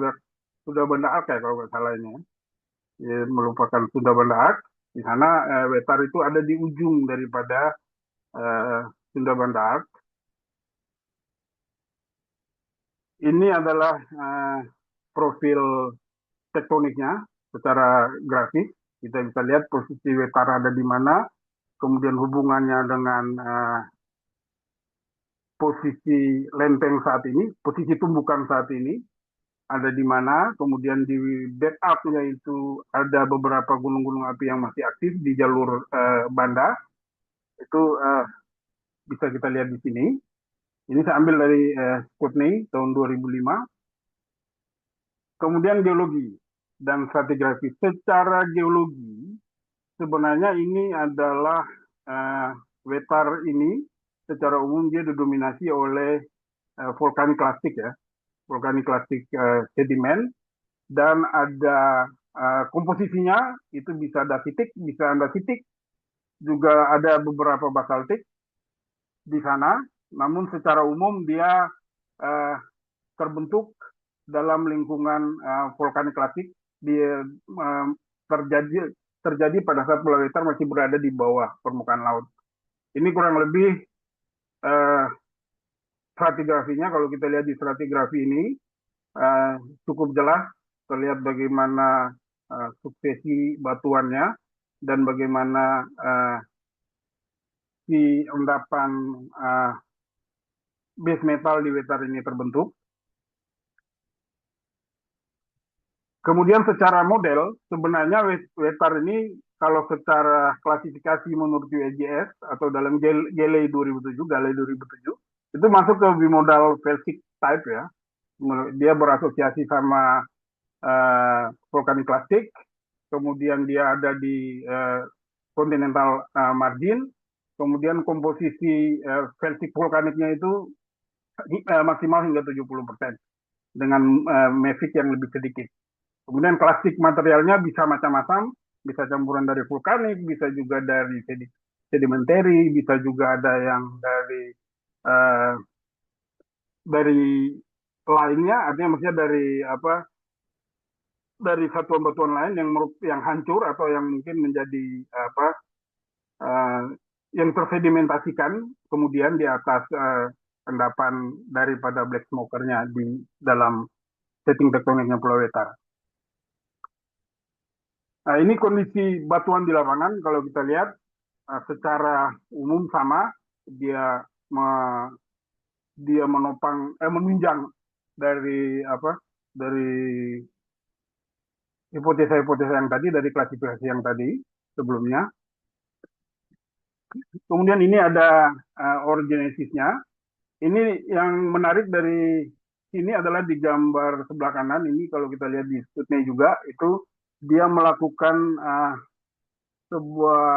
Arc ya kalau nggak salah ini ya. Ya, merupakan Sunda Banda Arc. Di sana Wetar itu ada di ujung daripada Sunda Banda Arc. Ini adalah profil tektoniknya secara grafis. Kita bisa lihat posisi Wetar ada di mana, kemudian hubungannya dengan posisi lempeng saat ini, posisi tumbukan saat ini ada di mana, kemudian di backup-nya itu ada beberapa gunung-gunung api yang masih aktif di jalur Banda. Itu bisa kita lihat di sini. Ini saya ambil dari Skutney tahun 2005. Kemudian geologi dan stratigrafi. Secara geologi, sebenarnya ini adalah Wetar ini secara umum dia didominasi oleh vulkanik klasik ya, vulkanik klasik sedimen, dan ada komposisinya itu bisa dasitik, bisa andesitik, juga ada beberapa basaltik di sana. Namun secara umum dia terbentuk dalam lingkungan vulkanik klasik. Dia terjadi pada saat Pulau Wetar masih berada di bawah permukaan laut. Ini kurang lebih stratigrafinya. Kalau kita lihat di stratigrafi ini cukup jelas terlihat bagaimana suksesi batuannya dan bagaimana si endapan base metal di Wetar ini terbentuk. Kemudian secara model, sebenarnya Wetar ini kalau secara klasifikasi menurut USGS atau dalam GLE 2007, itu masuk ke bimodal felsic type ya. Dia berasosiasi sama vulkanik klasik, kemudian dia ada di continental margin, kemudian komposisi felsic vulkaniknya itu maksimal hingga 70% dengan mafic yang lebih sedikit. Kemudian klasik materialnya bisa macam-macam, bisa campuran dari vulkanik, bisa juga dari sedimentary, bisa juga ada yang dari lainnya, artinya maksudnya dari satuan-batuan lain yang hancur atau yang mungkin menjadi yang tersedimentasikan kemudian di atas endapan daripada black smokernya di dalam setting tektoniknya Pulau Wetar. Nah, ini kondisi batuan di lapangan. Kalau kita lihat secara umum sama, dia menunjang dari hipotesa-hipotesa yang tadi, dari klasifikasi yang tadi sebelumnya. Kemudian ini ada orogenesisnya. Ini yang menarik dari sini adalah di gambar sebelah kanan ini, kalau kita lihat di Skutney juga, itu dia melakukan sebuah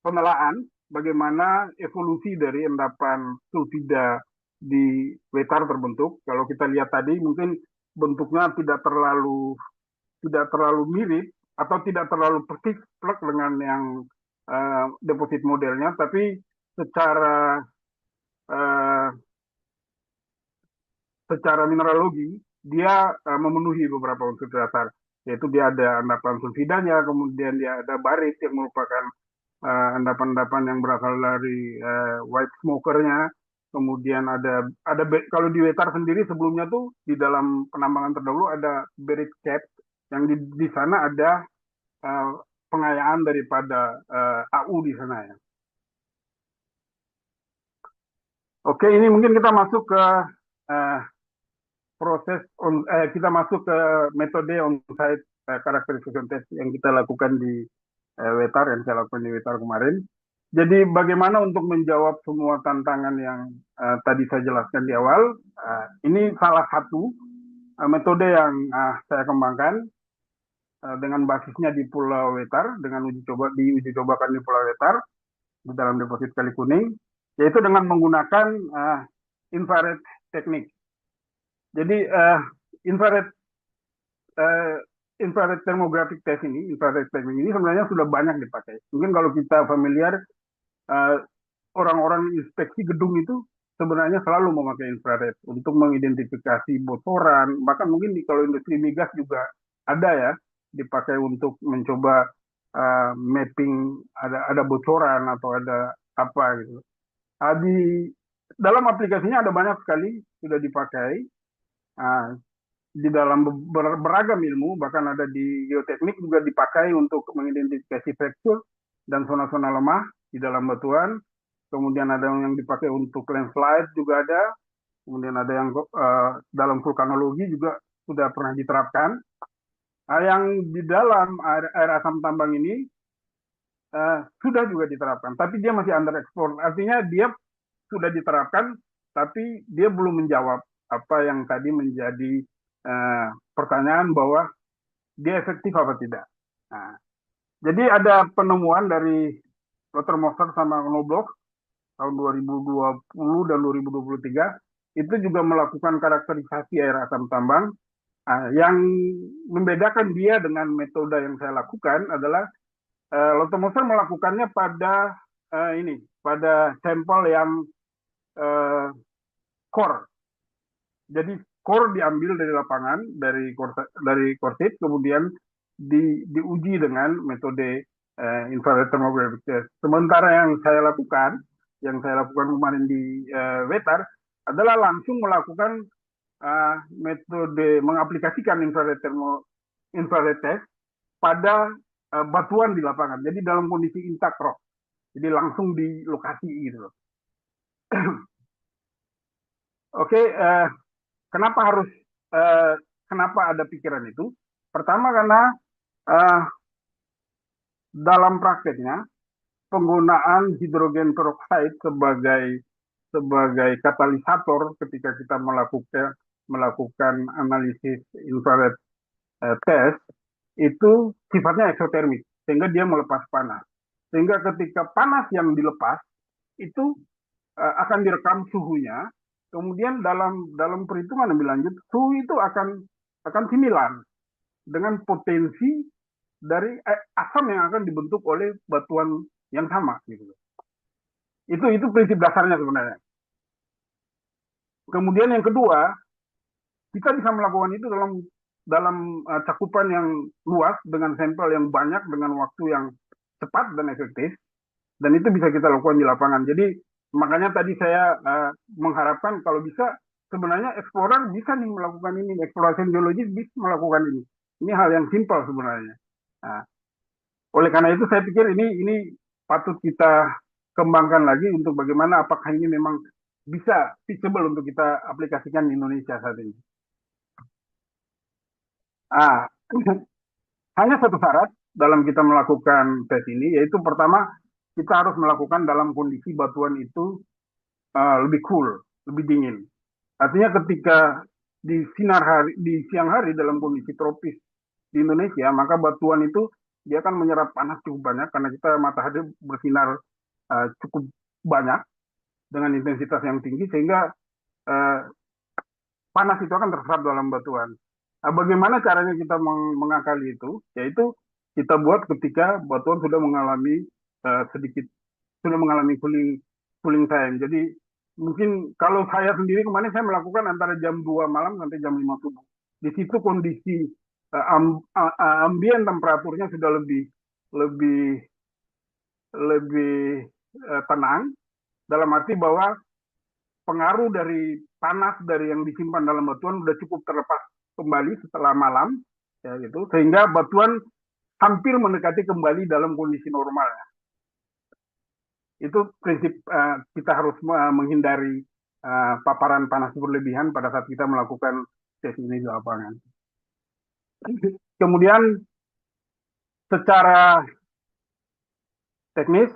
pemelaan bagaimana evolusi dari endapan sulfida di Wetar terbentuk. Kalau kita lihat tadi mungkin bentuknya tidak terlalu mirip atau tidak terlalu persis plek dengan yang deposit modelnya, tapi secara mineralogi dia memenuhi beberapa unsur dasar, yaitu dia ada endapan sulfidanya, kemudian dia ada barit yang merupakan endapan-endapan yang berasal dari white smokernya, kemudian ada kalau di Wetar sendiri sebelumnya tuh di dalam penambangan terdahulu ada buried cap yang di sana ada pengayaan daripada AU di sana ya. Oke, ini mungkin kita masuk ke eh, kita masuk ke metode on-site characterization test yang kita lakukan di Wetar, yang saya lakukan di Wetar kemarin. Jadi bagaimana untuk menjawab semua tantangan yang tadi saya jelaskan di awal, ini salah satu metode yang saya kembangkan dengan basisnya di Pulau Wetar, dengan uji cobakan di Pulau Wetar, di dalam deposit Kali Kuning, yaitu dengan menggunakan infrared teknik. Jadi infrared infrared thermographic test ini, infrared teknik ini sebenarnya sudah banyak dipakai. Mungkin kalau kita familiar, orang-orang inspeksi gedung itu sebenarnya selalu memakai infrared untuk mengidentifikasi bocoran. Bahkan mungkin kalau industri migas juga ada ya, dipakai untuk mencoba mapping ada bocoran atau ada apa gitu. Di dalam aplikasinya ada banyak sekali sudah dipakai. Di dalam beragam ilmu, bahkan ada di geoteknik juga dipakai untuk mengidentifikasi fracture dan zona-zona lemah di dalam batuan. Kemudian ada yang dipakai untuk landslide juga ada. Kemudian ada yang dalam vulkanologi juga sudah pernah diterapkan. Yang di dalam air asam tambang ini sudah juga diterapkan, tapi dia masih under explore. Artinya dia sudah diterapkan, tapi dia belum menjawab apa yang tadi menjadi pertanyaan bahwa dia efektif apa tidak. Nah, jadi ada penemuan dari Dr. Moser sama Knobloch tahun 2020 dan 2023 itu juga melakukan karakterisasi air asam tambang. Yang membedakan dia dengan metode yang saya lakukan adalah Dr. Moser melakukannya pada pada sampel yang core. Jadi core diambil dari lapangan, dari korsit, kemudian diuji dengan metode infrared thermographic test. Sementara yang saya lakukan kemarin di Wetar adalah langsung melakukan metode mengaplikasikan infrared test pada batuan di lapangan. Jadi dalam kondisi intact rock. Jadi langsung di lokasi gitu. Oke, kenapa ada pikiran itu? Pertama karena dalam prakteknya penggunaan hidrogen peroksida sebagai katalisator ketika kita melakukan analisis infrared test itu sifatnya eksotermik, sehingga dia melepas panas. Sehingga ketika panas yang dilepas itu akan direkam suhunya. Kemudian dalam perhitungan lebih lanjut, suhu itu akan similar dengan potensi dari asam yang akan dibentuk oleh batuan yang sama. Gitu. Itu prinsip dasarnya sebenarnya. Kemudian yang kedua, kita bisa melakukan itu dalam cakupan yang luas dengan sampel yang banyak dengan waktu yang cepat dan efektif, dan itu bisa kita lakukan di lapangan. Jadi makanya tadi saya mengharapkan kalau bisa sebenarnya explorer bisa nih melakukan ini, eksplorasi geologis bisa melakukan ini. Ini hal yang simpel sebenarnya. Nah, oleh karena itu saya pikir ini patut kita kembangkan lagi untuk bagaimana apakah ini memang bisa feasible untuk kita aplikasikan di Indonesia saat ini. Hanya satu syarat dalam kita melakukan tes ini, yaitu pertama kita harus melakukan dalam kondisi batuan itu lebih cool, lebih dingin. Artinya ketika di siang hari dalam kondisi tropis di Indonesia, maka batuan itu dia akan menyerap panas cukup banyak karena kita matahari bersinar cukup banyak dengan intensitas yang tinggi, sehingga panas itu akan terserap dalam batuan. Bagaimana caranya kita mengakali itu? Yaitu kita buat ketika batuan sudah mengalami cooling time. Jadi mungkin kalau saya sendiri kemarin saya melakukan antara jam 2 malam sampai jam 5 subuh. Di situ kondisi ambien temperaturnya sudah lebih tenang, dalam arti bahwa pengaruh dari panas dari yang disimpan dalam batuan sudah cukup terlepas kembali setelah malam, ya gitu, sehingga batuan hampir mendekati kembali dalam kondisi normalnya. Itu prinsip kita harus menghindari paparan panas berlebihan pada saat kita melakukan tes ini di lapangan. Kemudian secara teknis,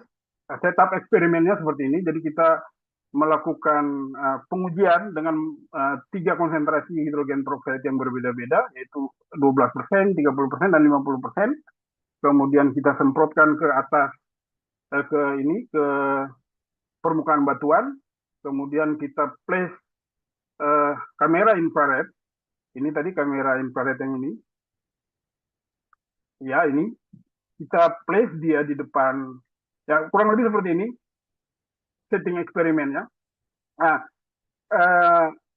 setup eksperimennya seperti ini. Jadi kita melakukan pengujian dengan 3 konsentrasi hidrogen peroksida yang berbeda-beda, yaitu 12%, 30%, dan 50%. Kemudian kita semprotkan ke atas ke permukaan batuan. Kemudian kita place kamera infrared. Ini tadi kamera infrared yang ini. Ya, ini kita place dia di depan. Ya, kurang lebih seperti ini setting eksperimennya. Nah,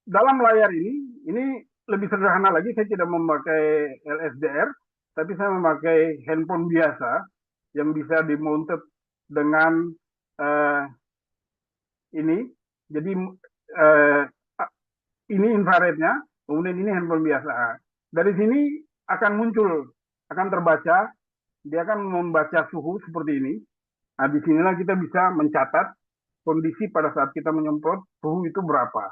dalam layar ini lebih sederhana lagi. Saya tidak memakai LSDR, tapi saya memakai handphone biasa yang bisa dimonted dengan ini. Jadi ini infrarednya, kemudian ini handphone biasa. Dari sini akan muncul, akan terbaca, dia akan membaca suhu seperti ini. Nah, disinilah kita bisa mencatat kondisi pada saat kita menyemprot suhu itu berapa.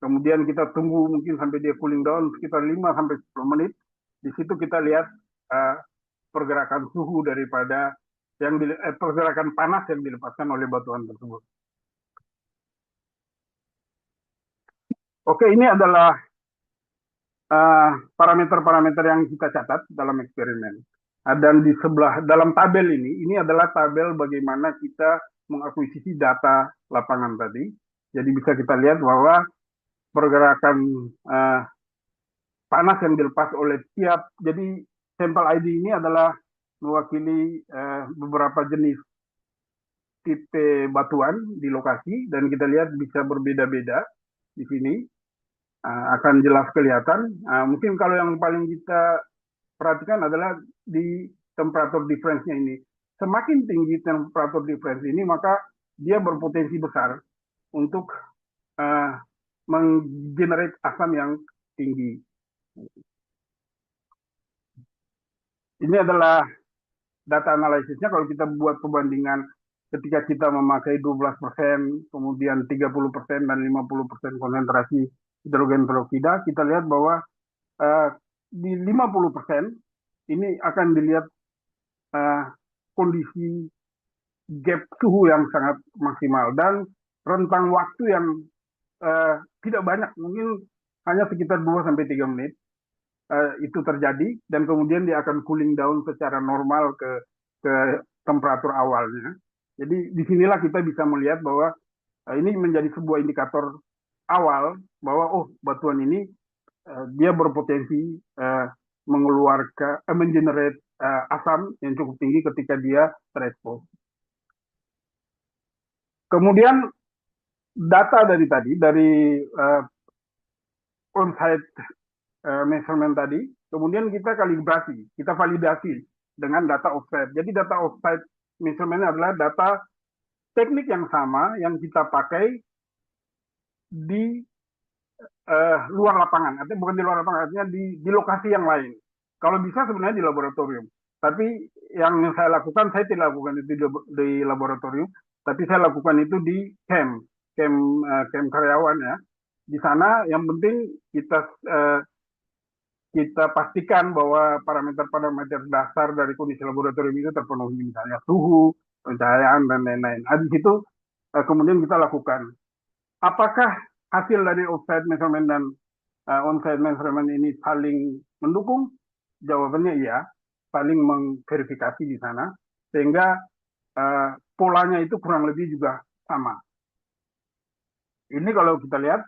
Kemudian kita tunggu mungkin sampai dia cooling down sekitar 5-10 menit. Di situ kita lihat pergerakan suhu daripada pergerakan panas yang dilepaskan oleh batuan tersebut. Oke, ini adalah parameter-parameter yang kita catat dalam eksperimen. Dan di sebelah dalam tabel ini adalah tabel bagaimana kita mengakuisisi data lapangan tadi. Jadi bisa kita lihat bahwa pergerakan panas yang dilepas oleh tiap, jadi sampel ID ini adalah mewakili beberapa jenis tipe batuan di lokasi, dan kita lihat bisa berbeda-beda di sini. Akan jelas kelihatan. Mungkin kalau yang paling kita perhatikan adalah di temperatur difference-nya ini. Semakin tinggi temperatur difference ini, maka dia berpotensi besar untuk menggenerate asam yang tinggi. Ini adalah data analisisnya. Kalau kita buat perbandingan ketika kita memakai 12%, kemudian 30% dan 50% konsentrasi hidrogen peroksida, kita lihat bahwa di 50% ini akan dilihat kondisi gap suhu yang sangat maksimal dan rentang waktu yang tidak banyak, mungkin hanya sekitar 2-3 menit itu terjadi, dan kemudian dia akan cooling down secara normal ke temperatur awalnya. Jadi disinilah kita bisa melihat bahwa ini menjadi sebuah indikator awal bahwa batuan ini dia berpotensi mengeluarkan mengenerate asam yang cukup tinggi ketika dia terekspos. Kemudian data dari tadi dari on-site measurement tadi, kemudian kita kalibrasi, kita validasi dengan data off-site. Jadi data off-site measurement adalah data teknik yang sama yang kita pakai di luar lapangan, artinya bukan di luar lapangan, artinya di lokasi yang lain. Kalau bisa sebenarnya di laboratorium, tapi yang saya lakukan, saya tidak lakukan itu di laboratorium, tapi saya lakukan itu di camp karyawan ya. Di sana yang penting kita pastikan bahwa parameter-parameter dasar dari kondisi laboratorium itu terpenuhi, misalnya suhu, pencahayaan, dan lain-lain. Di situ kemudian kita lakukan. Apakah hasil dari off-site measurement dan on-site measurement ini saling mendukung? Jawabannya iya, saling memverifikasi di sana, sehingga polanya itu kurang lebih juga sama. Ini kalau kita lihat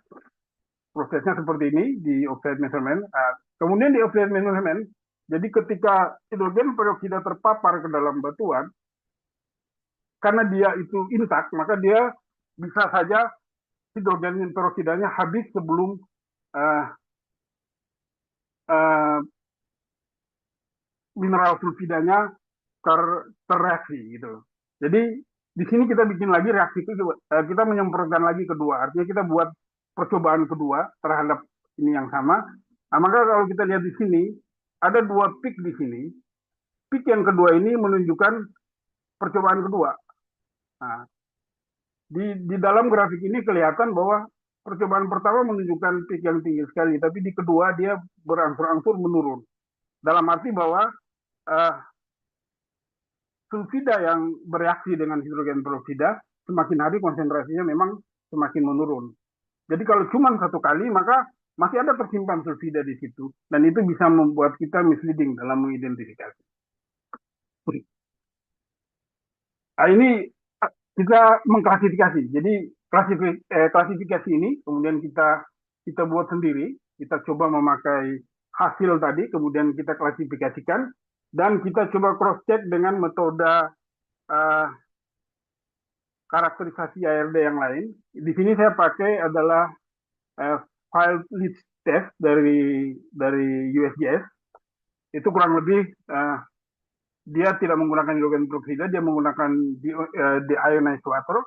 prosesnya seperti ini di off-site measurement. Kemudian di off-site measurement, jadi ketika hidrogen peroksida terpapar ke dalam batuan, karena dia itu intak, maka dia bisa saja hidrogen peroksidanya habis sebelum mineral sulfidanya terreaksi gitu. Jadi di sini kita bikin lagi reaksi itu, kita menyemprotkan lagi kedua, artinya kita buat percobaan kedua terhadap ini yang sama. Nah, maka kalau kita lihat di sini ada 2 peak di sini. Peak yang kedua ini menunjukkan percobaan kedua. Nah, di dalam grafik ini kelihatan bahwa percobaan pertama menunjukkan peak yang tinggi sekali, tapi di kedua dia berangsur-angsur menurun. Dalam arti bahwa uh, sulfida yang bereaksi dengan hidrogen peroksida semakin hari konsentrasinya memang semakin menurun. Jadi kalau cuma satu kali maka masih ada tersimpan sulfida di situ dan itu bisa membuat kita misleading dalam mengidentifikasi. Nah, ini kita mengklasifikasi. Jadi klasifikasi ini kemudian kita buat sendiri. Kita coba memakai hasil tadi, kemudian kita klasifikasikan dan kita coba cross check dengan metode karakterisasi ARD yang lain. Di sini saya pakai adalah file list test dari USGS. Itu kurang lebih dia tidak menggunakan hidrogen peroksida, dia menggunakan deionized water,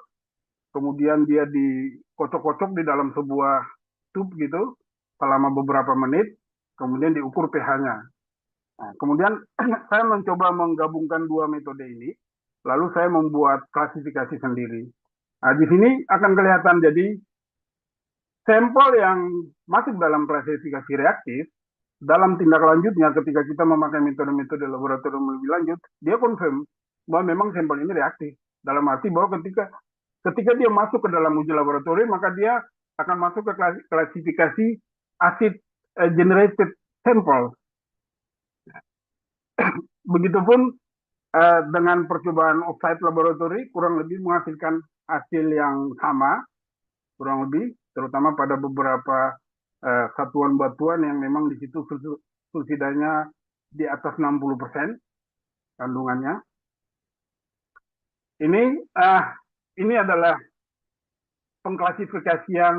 kemudian dia dikocok-kocok di dalam sebuah tube gitu selama beberapa menit, kemudian diukur pH-nya. Nah, kemudian saya mencoba menggabungkan dua metode ini, lalu saya membuat klasifikasi sendiri. Nah, di sini akan kelihatan jadi sampel yang masuk dalam klasifikasi reaktif dalam tindak lanjutnya ketika kita memakai metode-metode laboratorium lebih lanjut, dia confirm bahwa memang sampel ini reaktif. Dalam arti bahwa ketika dia masuk ke dalam uji laboratorium, maka dia akan masuk ke klasifikasi acid generated sample. Begitupun dengan percobaan off-site laboratori kurang lebih menghasilkan hasil yang sama, kurang lebih, terutama pada beberapa satuan batuan yang memang di situ sulfidanya di atas 60% kandungannya. Ini adalah pengklasifikasian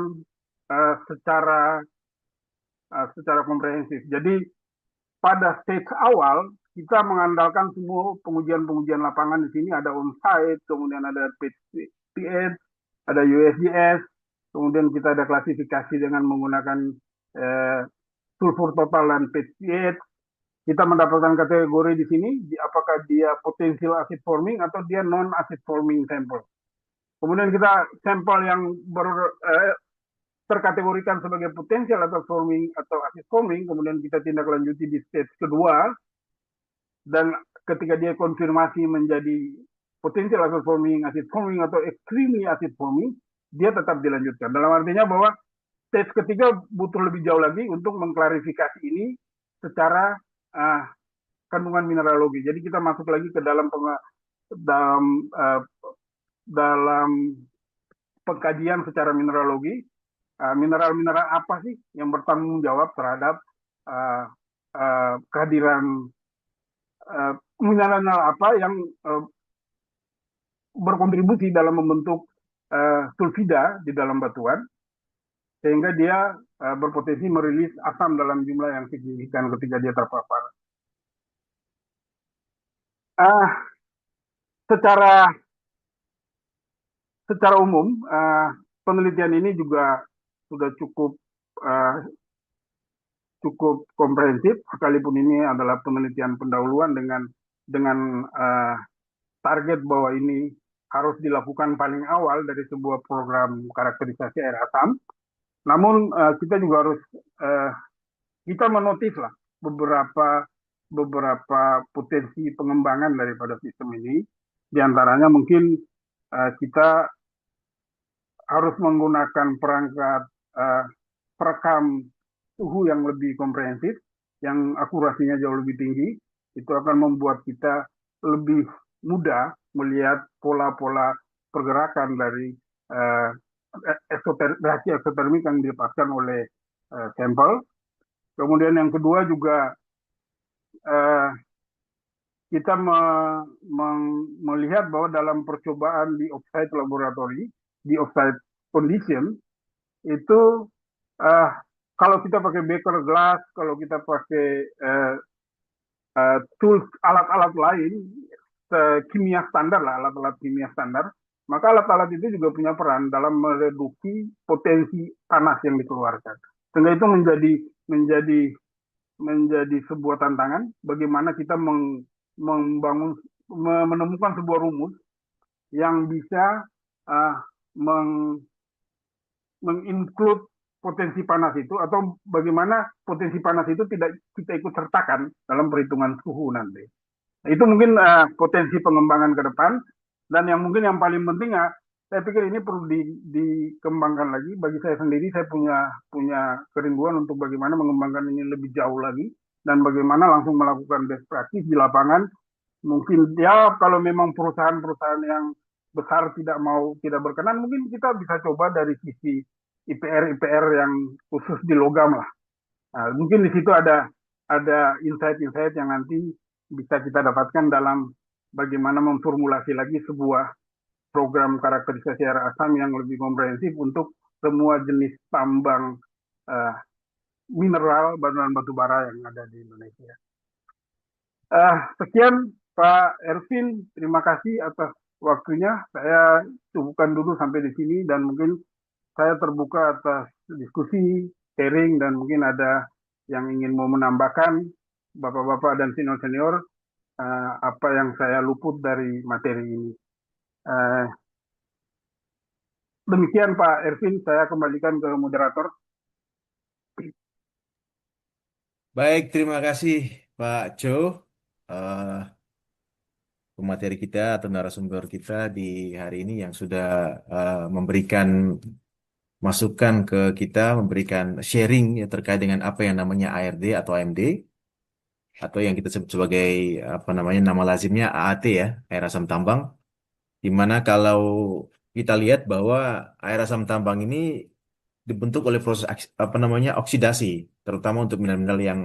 secara komprehensif. Jadi pada stage awal kita mengandalkan semua pengujian lapangan di sini, ada on-site, kemudian ada pH, ada USGS, kemudian kita ada klasifikasi dengan menggunakan sulfur total dan pH. Kita mendapatkan kategori di sini, apakah dia potensial acid forming atau dia non acid forming sample. Kemudian kita sampel yang terkategorikan sebagai potensial acid forming atau acid forming, kemudian kita tindak lanjuti di stage kedua, dan ketika dia konfirmasi menjadi potensial acid forming atau extremely acid forming, dia tetap dilanjutkan. Dalam artinya bahwa stage ketiga butuh lebih jauh lagi untuk mengklarifikasi ini secara kandungan mineralogi. Jadi kita masuk lagi ke dalam pengkajian secara mineralogi. Mineral-mineral apa sih yang bertanggung jawab terhadap kehadiran mineral apa yang berkontribusi dalam membentuk sulfida di dalam batuan, sehingga dia berpotensi merilis asam dalam jumlah yang signifikan ketika dia terpapar. Secara umum, penelitian ini juga sudah cukup komprehensif, sekalipun ini adalah penelitian pendahuluan dengan target bahwa ini harus dilakukan paling awal dari sebuah program karakterisasi air asam. Namun kita juga harus kita menotis lah beberapa potensi pengembangan daripada sistem ini. Di antaranya mungkin kita harus menggunakan perangkat perekam suhu yang lebih komprehensif, yang akurasinya jauh lebih tinggi. Itu akan membuat kita lebih mudah melihat pola-pola pergerakan dari reaksi eksotermik yang dilepaskan oleh sampel. Kemudian yang kedua juga kita melihat bahwa dalam percobaan di off-site laboratory, di off-site condition, itu kalau kita pakai beaker glass, kalau kita pakai tools, alat-alat lain, kimia standar lah, alat-alat kimia standar, maka alat-alat itu juga punya peran dalam mereduksi potensi panas yang dikeluarkan. Sehingga itu menjadi sebuah tantangan bagaimana kita menemukan sebuah rumus yang bisa menginclude potensi panas itu, atau bagaimana potensi panas itu tidak kita ikut sertakan dalam perhitungan suhu nanti. Nah, itu mungkin potensi pengembangan ke depan. Dan yang mungkin yang paling penting saya pikir ini perlu dikembangkan lagi. Bagi saya sendiri, saya punya kerinduan untuk bagaimana mengembangkan ini lebih jauh lagi dan bagaimana langsung melakukan best practice di lapangan. Mungkin ya kalau memang perusahaan-perusahaan yang besar tidak berkenan, mungkin kita bisa coba dari sisi IPR yang khusus di logam lah. Nah, mungkin di situ ada insight-insight yang nanti bisa kita dapatkan dalam bagaimana memformulasi lagi sebuah program karakterisasi air asam yang lebih komprehensif untuk semua jenis tambang uh, mineral dan batu bara yang ada di Indonesia. Sekian Pak Ervin, terima kasih atas waktunya. Saya cukupkan dulu sampai di sini dan mungkin saya terbuka atas diskusi, sharing, dan mungkin ada yang ingin mau menambahkan, Bapak-Bapak dan senior-senior, apa yang saya luput dari materi ini. Demikian Pak Ervin, saya kembalikan ke moderator.
Baik, terima kasih Pak Jo, eh, pemateri kita atau narasumber kita di hari ini yang sudah memberikan masukan ke kita, memberikan sharing ya, terkait dengan apa yang namanya ARD atau AMD, atau yang kita sebut sebagai apa namanya nama lazimnya AAT ya, air asam tambang. Di mana kalau kita lihat bahwa air asam tambang ini dibentuk oleh proses apa namanya oksidasi, terutama untuk mineral-mineral yang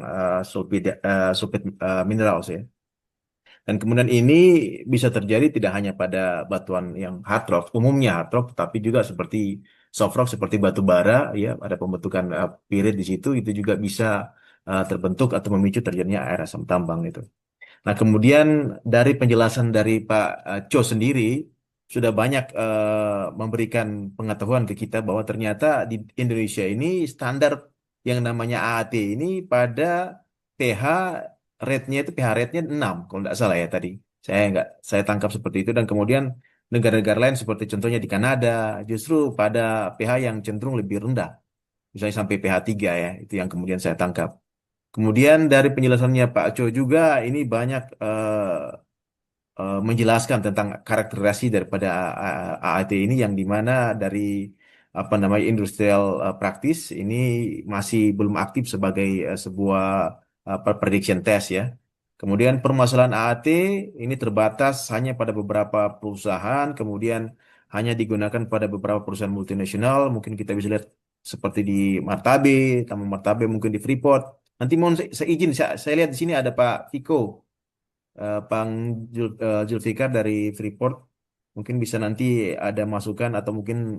sulfide minerals ya. Dan kemudian ini bisa terjadi tidak hanya pada batuan yang hard rock, umumnya hard rock, tapi juga seperti soft rock, seperti batu bara, ya, ada pembentukan pirit di situ, itu juga bisa terbentuk atau memicu terjadinya air asam tambang itu. Nah, kemudian dari penjelasan dari Pak Cho sendiri sudah banyak memberikan pengetahuan ke kita bahwa ternyata di Indonesia ini standar yang namanya AAT ini pada pH rate-nya itu pH rate-nya 6 kalau tidak salah ya tadi. Saya tangkap seperti itu dan kemudian negara-negara lain seperti contohnya di Kanada justru pada pH yang cenderung lebih rendah. Misalnya sampai pH 3 ya, itu yang kemudian saya tangkap. Kemudian dari penjelasannya Pak Cho juga ini banyak menjelaskan tentang karakterisasi daripada AAT ini yang dimana dari apa namanya industrial practice ini masih belum aktif sebagai sebuah prediction test ya. Kemudian permasalahan AAT ini terbatas hanya pada beberapa perusahaan, kemudian hanya digunakan pada beberapa perusahaan multinasional. Mungkin kita bisa lihat seperti di Martabe, Taman Martabe, mungkin di Freeport. Nanti mohon saya izin, saya lihat di sini ada Pak Viko, Bang Zulfikar dari Freeport. Mungkin bisa nanti ada masukan atau mungkin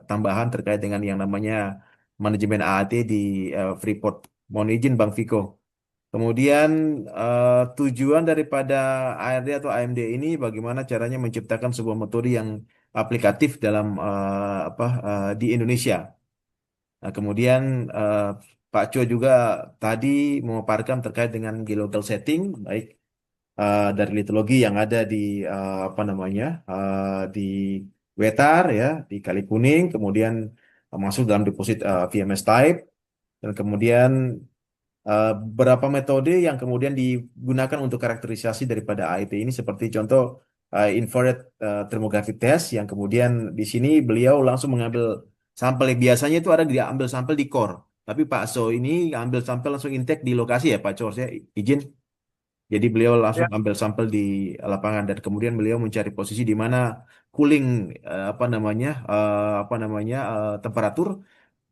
tambahan terkait dengan yang namanya manajemen AAT di Freeport. Mohon izin Bang Viko. Kemudian tujuan daripada ARD atau AMD ini bagaimana caranya menciptakan sebuah metode yang aplikatif dalam di Indonesia. Nah, kemudian Pak Cho juga tadi memaparkan terkait dengan geological setting, baik dari litologi yang ada di apa namanya di Wetar ya, di Kali Kuning, kemudian masuk dalam deposit VMS type, dan kemudian beberapa metode yang kemudian digunakan untuk karakterisasi daripada AIT ini seperti contoh infrared thermographic test yang kemudian di sini beliau langsung mengambil sampel. Biasanya itu ada diambil sampel di core, tapi Pak So ini ambil sampel langsung intake di lokasi ya Pak Cho, saya izin. Jadi beliau langsung
Ya,
ambil sampel di lapangan dan kemudian beliau mencari posisi di mana cooling temperatur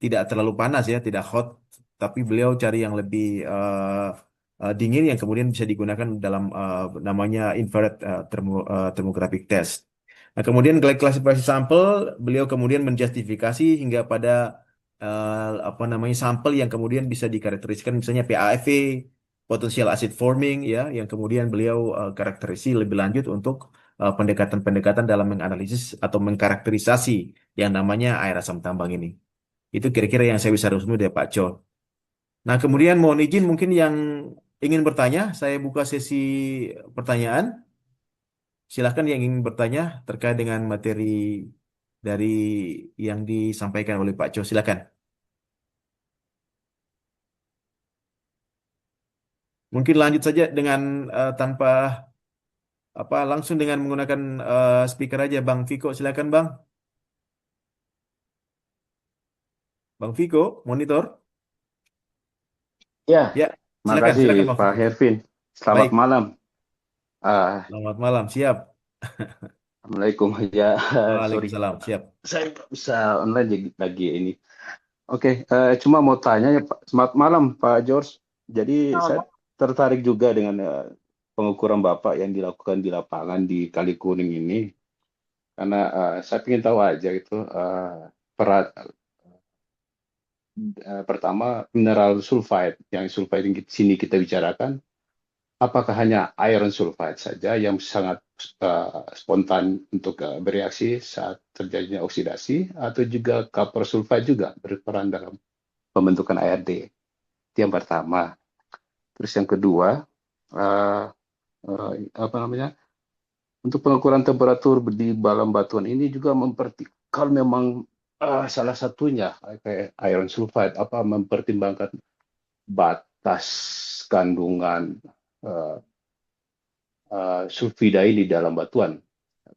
tidak terlalu panas ya, tidak hot, tapi beliau cari yang lebih dingin yang kemudian bisa digunakan dalam namanya infrared thermographic test. Nah, kemudian klasifikasi sampel, beliau kemudian menjustifikasi hingga pada apa namanya sampel yang kemudian bisa dikarakterisasikan misalnya PAFV, potential acid forming ya, yang kemudian beliau karakterisasi lebih lanjut untuk pendekatan-pendekatan dalam menganalisis atau mengkarakterisasi yang namanya air asam tambang ini. Itu kira-kira yang saya bisa resumi dari Pak Jo. Nah, kemudian mohon izin mungkin yang ingin bertanya, saya buka sesi pertanyaan. Silahkan yang ingin bertanya terkait dengan materi dari yang disampaikan oleh Pak Cho. Silakan. Mungkin lanjut saja dengan tanpa langsung dengan menggunakan speaker aja, Bang Viko. Silakan, Bang. Bang Viko, monitor.
Ya,
Ya, silakan,
makasih
silakan Bang
Pak
Viko.
Hervin. Selamat
Baik,
malam.
selamat malam. Siap.
Assalamualaikum. Ya, sorry,
Waalaikumsalam. Siap.
saya nggak bisa online lagi ini. Oke, cuma mau tanya ya Pak. Selamat malam Pak George. Jadi saya tertarik juga dengan pengukuran Bapak yang dilakukan di lapangan di Kali Kuning ini. Karena saya ingin tahu aja itu pertama mineral sulfide yang sulfide yang di sini kita bicarakan. Apakah hanya iron sulfide saja yang sangat spontan untuk bereaksi saat terjadinya oksidasi, atau juga copper sulfide juga berperan dalam pembentukan ARD? Itu yang pertama. Terus yang kedua, apa namanya? Untuk pengukuran temperatur di dalam batuan ini juga kalau memang salah satunya kayak iron sulfide, apa mempertimbangkan batas kandungan sulfida ini dalam batuan.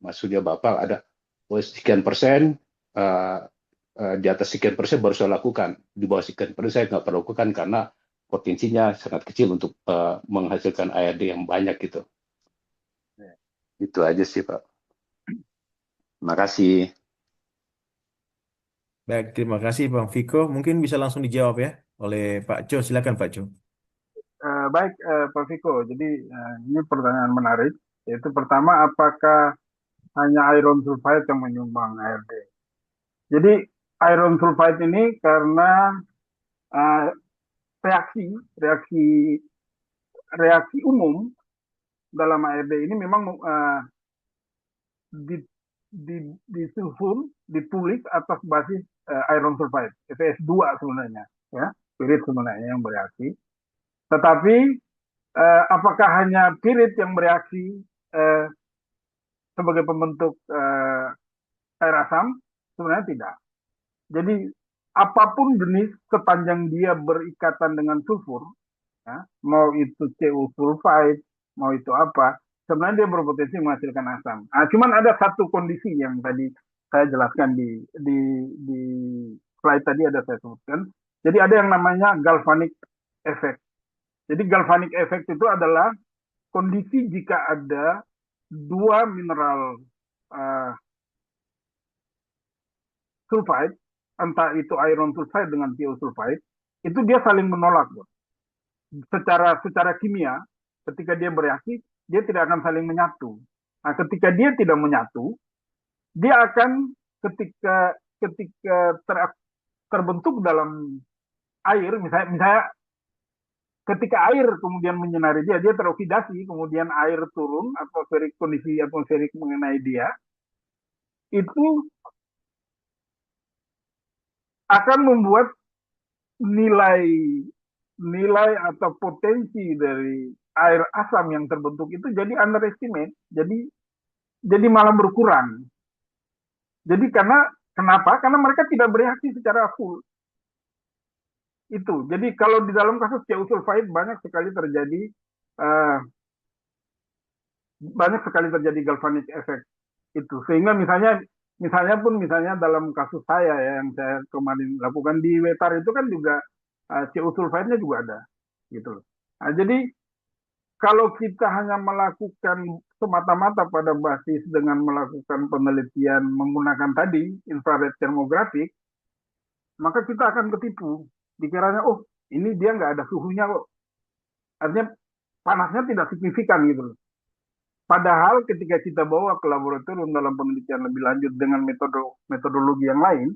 Maksudnya Bapak ada sekian persen, di atas sekian persen baru saya lakukan. Di bawah sekian persen saya nggak perlu lakukan karena potensinya sangat kecil untuk menghasilkan ARD yang banyak gitu. Itu aja sih Pak. Terima kasih.
Baik, terima kasih Bang Viko. Mungkin bisa langsung dijawab ya oleh Pak Cho. Silakan Pak Cho.
Baik, Pak Viko. Jadi ini pertanyaan menarik. Yaitu pertama, apakah hanya iron sulfide yang menyumbang ARD? Jadi iron sulfide ini karena reaksi umum dalam ARD ini memang disulfur, ditulis atas basis iron sulfide, FeS2 sebenarnya, ya, pirit sebenarnya yang bereaksi. Tetapi apakah hanya pirit yang bereaksi sebagai pembentuk air asam? Sebenarnya tidak. Jadi apapun jenis sepanjang dia berikatan dengan sulfur, ya, mau itu Cu sulfide, mau itu apa, sebenarnya dia berpotensi menghasilkan asam. Cuman ada satu kondisi yang tadi saya jelaskan di slide tadi ada saya sebutkan. Jadi ada yang namanya galvanic effect. Jadi galvanic effect itu adalah kondisi jika ada dua mineral sulfide, entah itu iron sulfide dengan thiosulfide, itu dia saling menolak, bro. Secara kimia, ketika dia bereaksi, dia tidak akan saling menyatu. Nah, ketika dia tidak menyatu, dia akan ketika terbentuk dalam air, misalnya ketika air kemudian menyinari dia teroksidasi, kemudian air turun, kondisi atmosferik mengenai dia, itu akan membuat nilai atau potensi dari air asam yang terbentuk itu jadi underestimate, jadi malah berkurang. Jadi kenapa? Karena mereka tidak bereaksi secara full. Itu. Jadi kalau di dalam kasus Cu sulfide banyak sekali terjadi galvanic effect itu. Sehingga misalnya dalam kasus saya ya, yang saya kemarin lakukan di Wetar itu kan juga Cu sulfide-nya juga ada gitu loh. Nah, jadi kalau kita hanya melakukan semata-mata pada basis dengan melakukan penelitian menggunakan tadi infrared thermographic, maka kita akan ketipu. Dikiranya, oh ini dia nggak ada suhunya kok. Artinya panasnya tidak signifikan gitu loh. Padahal ketika kita bawa ke laboratorium dalam penelitian lebih lanjut dengan metodologi yang lain,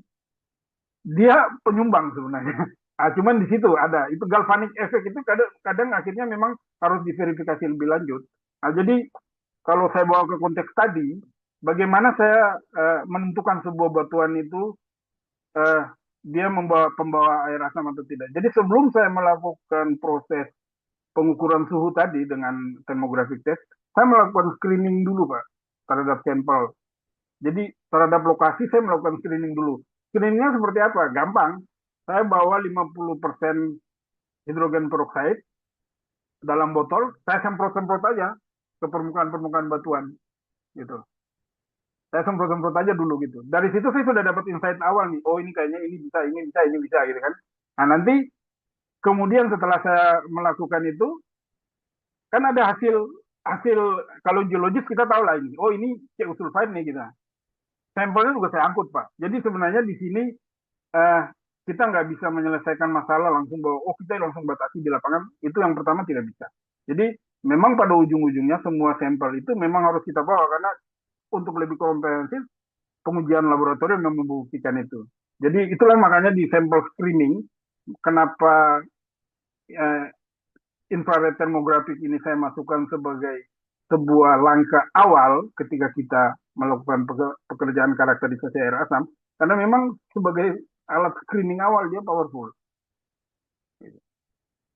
dia penyumbang sebenarnya. Cuman di situ ada, itu galvanic effect itu kadang akhirnya memang harus diverifikasi lebih lanjut. Jadi kalau saya bawa ke konteks tadi, bagaimana saya menentukan sebuah batuan itu dia pembawa air asam atau tidak. Jadi sebelum saya melakukan proses pengukuran suhu tadi dengan thermographic test, saya melakukan screening dulu Pak terhadap sampel. Jadi terhadap lokasi saya melakukan screening dulu. Screeningnya seperti apa? Gampang. Saya bawa 50% hidrogen peroksida dalam botol, saya semprot-semprot aja ke permukaan-permukaan batuan gitu. Saya semprot-semprot aja dulu gitu. Dari situ saya sudah dapat insight awal nih. Oh, ini kayaknya ini bisa gitu kan. Nah, nanti kemudian setelah saya melakukan itu, kan ada hasil hasil kalau geologis kita tahu lah ini. Oh, ini CO sulfide nih kita. Sampelnya juga saya angkut, Pak. Jadi sebenarnya di sini eh, kita nggak bisa menyelesaikan masalah langsung bahwa oh kita langsung batasi di lapangan. Itu yang pertama tidak bisa. Jadi memang pada ujung-ujungnya semua sampel itu memang harus kita bawa karena untuk lebih komprehensif pengujian laboratorium yang membuktikan itu. Jadi itulah makanya di sampel screening kenapa eh, infrared thermographic ini saya masukkan sebagai sebuah langkah awal ketika kita melakukan pekerjaan karakterisasi air asam karena memang sebagai alat screening awal dia powerful.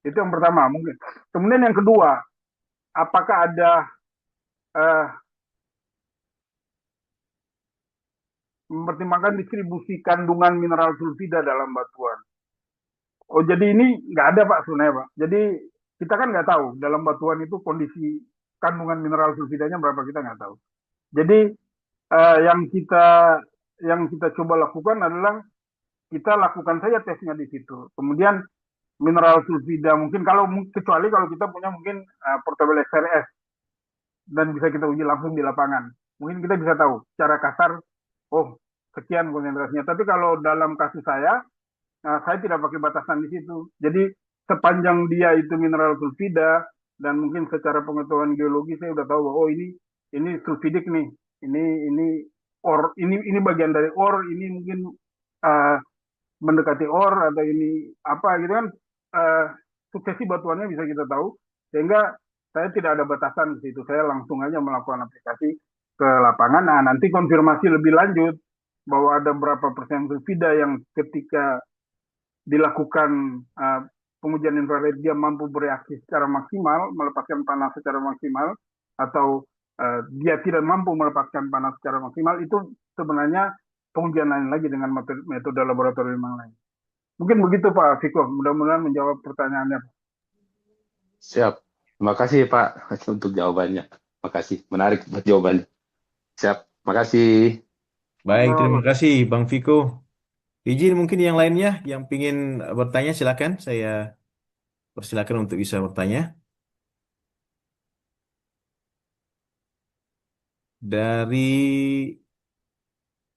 Itu yang pertama mungkin. Kemudian yang kedua, apakah ada eh, mempertimbangkan distribusi kandungan mineral sulfida dalam batuan? Oh, jadi ini nggak ada, Pak, sebenarnya, Pak. Jadi kita kan nggak tahu dalam batuan itu kondisi kandungan mineral sulfidanya berapa, kita nggak tahu. Jadi eh, yang kita yang kita coba lakukan adalah kita lakukan saja tesnya di situ. Kemudian mineral sulfida mungkin kecuali kalau kita punya mungkin portable XRS dan bisa kita uji langsung di lapangan. Mungkin kita bisa tahu secara kasar, oh sekian konsentrasinya. Tapi kalau dalam kasus saya tidak pakai batasan di situ. Jadi sepanjang dia itu mineral sulfida dan mungkin secara pengetahuan geologi saya udah tahu bahwa oh ini sulfidik nih, ini or ini bagian dari or, ini mungkin uh, mendekati or atau ini apa gitu kan suksesi batuannya bisa kita tahu sehingga saya tidak ada batasan di situ, saya langsung aja melakukan aplikasi ke lapangan. Nah, nanti konfirmasi lebih lanjut bahwa ada berapa persen sulfida yang ketika dilakukan pengujian infrared dia mampu bereaksi secara maksimal, melepaskan panas secara maksimal, atau dia tidak mampu melepaskan panas secara maksimal, itu sebenarnya pengujian lain lagi dengan metode laboratorium yang lain. Mungkin begitu Pak Viko, mudah-mudahan menjawab pertanyaannya.
Siap. Terima kasih Pak untuk jawabannya. Makasih, menarik buat jawabannya. Siap, makasih.
Baik, terima kasih Bang Viko. Izin mungkin yang lainnya yang ingin bertanya silakan, saya persilakan untuk bisa bertanya. Dari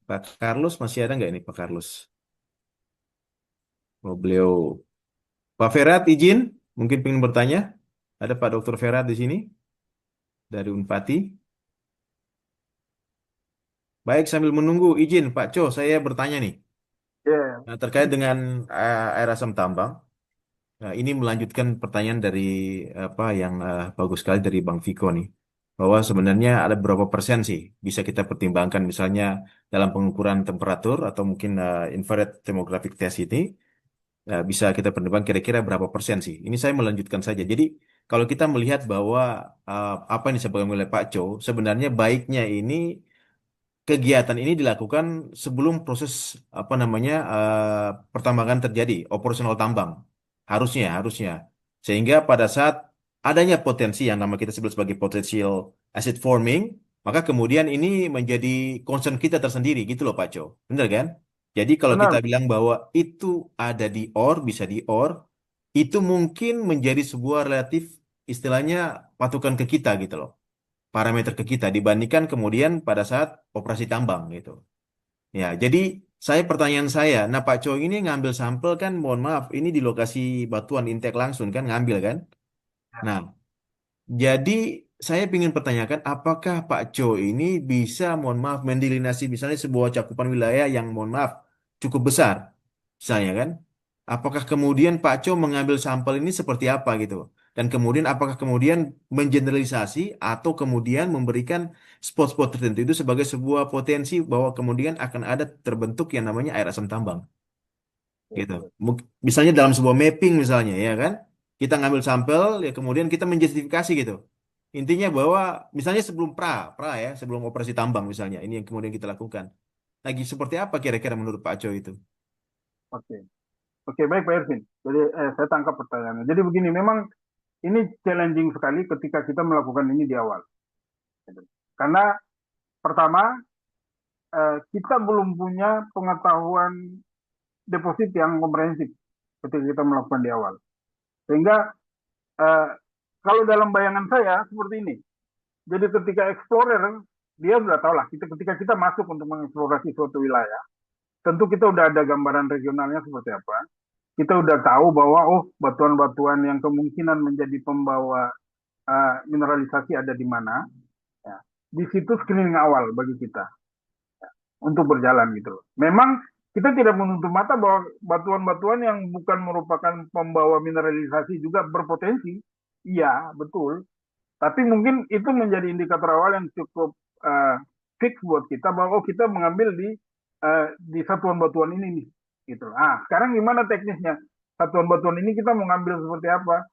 Pak Carlos masih ada nggak ini Pak Carlos? Oh, beliau Pak Ferat izin mungkin ingin bertanya. Ada Pak Dr. Ferat di sini dari Unpati. Baik, sambil menunggu izin Pak Co, saya bertanya nih.
Yeah.
Nah, terkait dengan air asam tambang. Nah, ini melanjutkan pertanyaan dari apa yang bagus sekali dari Bang Viko nih. Bahwa sebenarnya ada berapa persen sih bisa kita pertimbangkan misalnya dalam pengukuran temperatur atau mungkin infrared thermographic test ini bisa kita pertimbangkan kira-kira berapa persen sih. Ini saya melanjutkan saja. Jadi kalau kita melihat bahwa apa yang disampaikan oleh Pak Cho, sebenarnya baiknya ini kegiatan ini dilakukan sebelum proses apa namanya pertambangan terjadi, operasional tambang. Harusnya. Sehingga pada saat adanya potensi yang nama kita sebut sebagai potential acid forming, maka kemudian ini menjadi concern kita tersendiri gitu loh Pak Co. Benar kan? Jadi kalau
Benar.
kita bilang bahwa itu ada di OR, bisa di OR, itu mungkin menjadi sebuah relatif istilahnya patokan ke kita gitu loh. Parameter ke kita dibandingkan kemudian pada saat operasi tambang gitu. Ya, jadi pertanyaan saya, nah Pak Cho ini ngambil sampel kan, mohon maaf, ini di lokasi batuan intek langsung kan ngambil kan? Nah, jadi saya ingin pertanyakan, apakah Pak Cho ini bisa, mohon maaf, mendelinasi misalnya sebuah cakupan wilayah yang, mohon maaf, cukup besar, misalnya kan? Apakah kemudian Pak Cho mengambil sampel ini seperti apa gitu? Dan kemudian apakah kemudian mengeneralisasi atau kemudian memberikan spot-spot tertentu itu sebagai sebuah potensi bahwa kemudian akan ada terbentuk yang namanya air asam tambang, gitu. Misalnya dalam sebuah mapping misalnya, ya kan? Kita ngambil sampel, ya kemudian kita menjustifikasi gitu. Intinya bahwa misalnya sebelum pra ya, sebelum operasi tambang misalnya, ini yang kemudian kita lakukan. lagi seperti apa kira-kira menurut Pak Aco itu?
Oke, oke, baik Pak Irvin. Jadi saya tangkap pertanyaannya. Jadi begini, memang ini challenging sekali ketika kita melakukan ini di awal. Gitu. Karena pertama, kita belum punya pengetahuan deposit yang komprehensif ketika kita melakukan di awal. Sehingga eh, kalau dalam bayangan saya seperti ini. Jadi ketika explorer, dia sudah tahu lah, ketika kita masuk untuk mengeksplorasi suatu wilayah, tentu kita udah ada gambaran regionalnya seperti apa. Kita udah tahu bahwa, oh, batuan-batuan yang kemungkinan menjadi pembawa mineralisasi ada di mana. Ya. Di situ screening awal bagi kita untuk berjalan gitu loh. Memang kita tidak menutup mata bahwa batuan-batuan yang bukan merupakan pembawa mineralisasi juga berpotensi. Iya, betul. Tapi mungkin itu menjadi indikator awal yang cukup fix buat kita bahwa oh, kita mengambil di satuan batuan ini nih, gitu. Ah, sekarang gimana teknisnya? Satuan batuan ini kita mengambil seperti apa?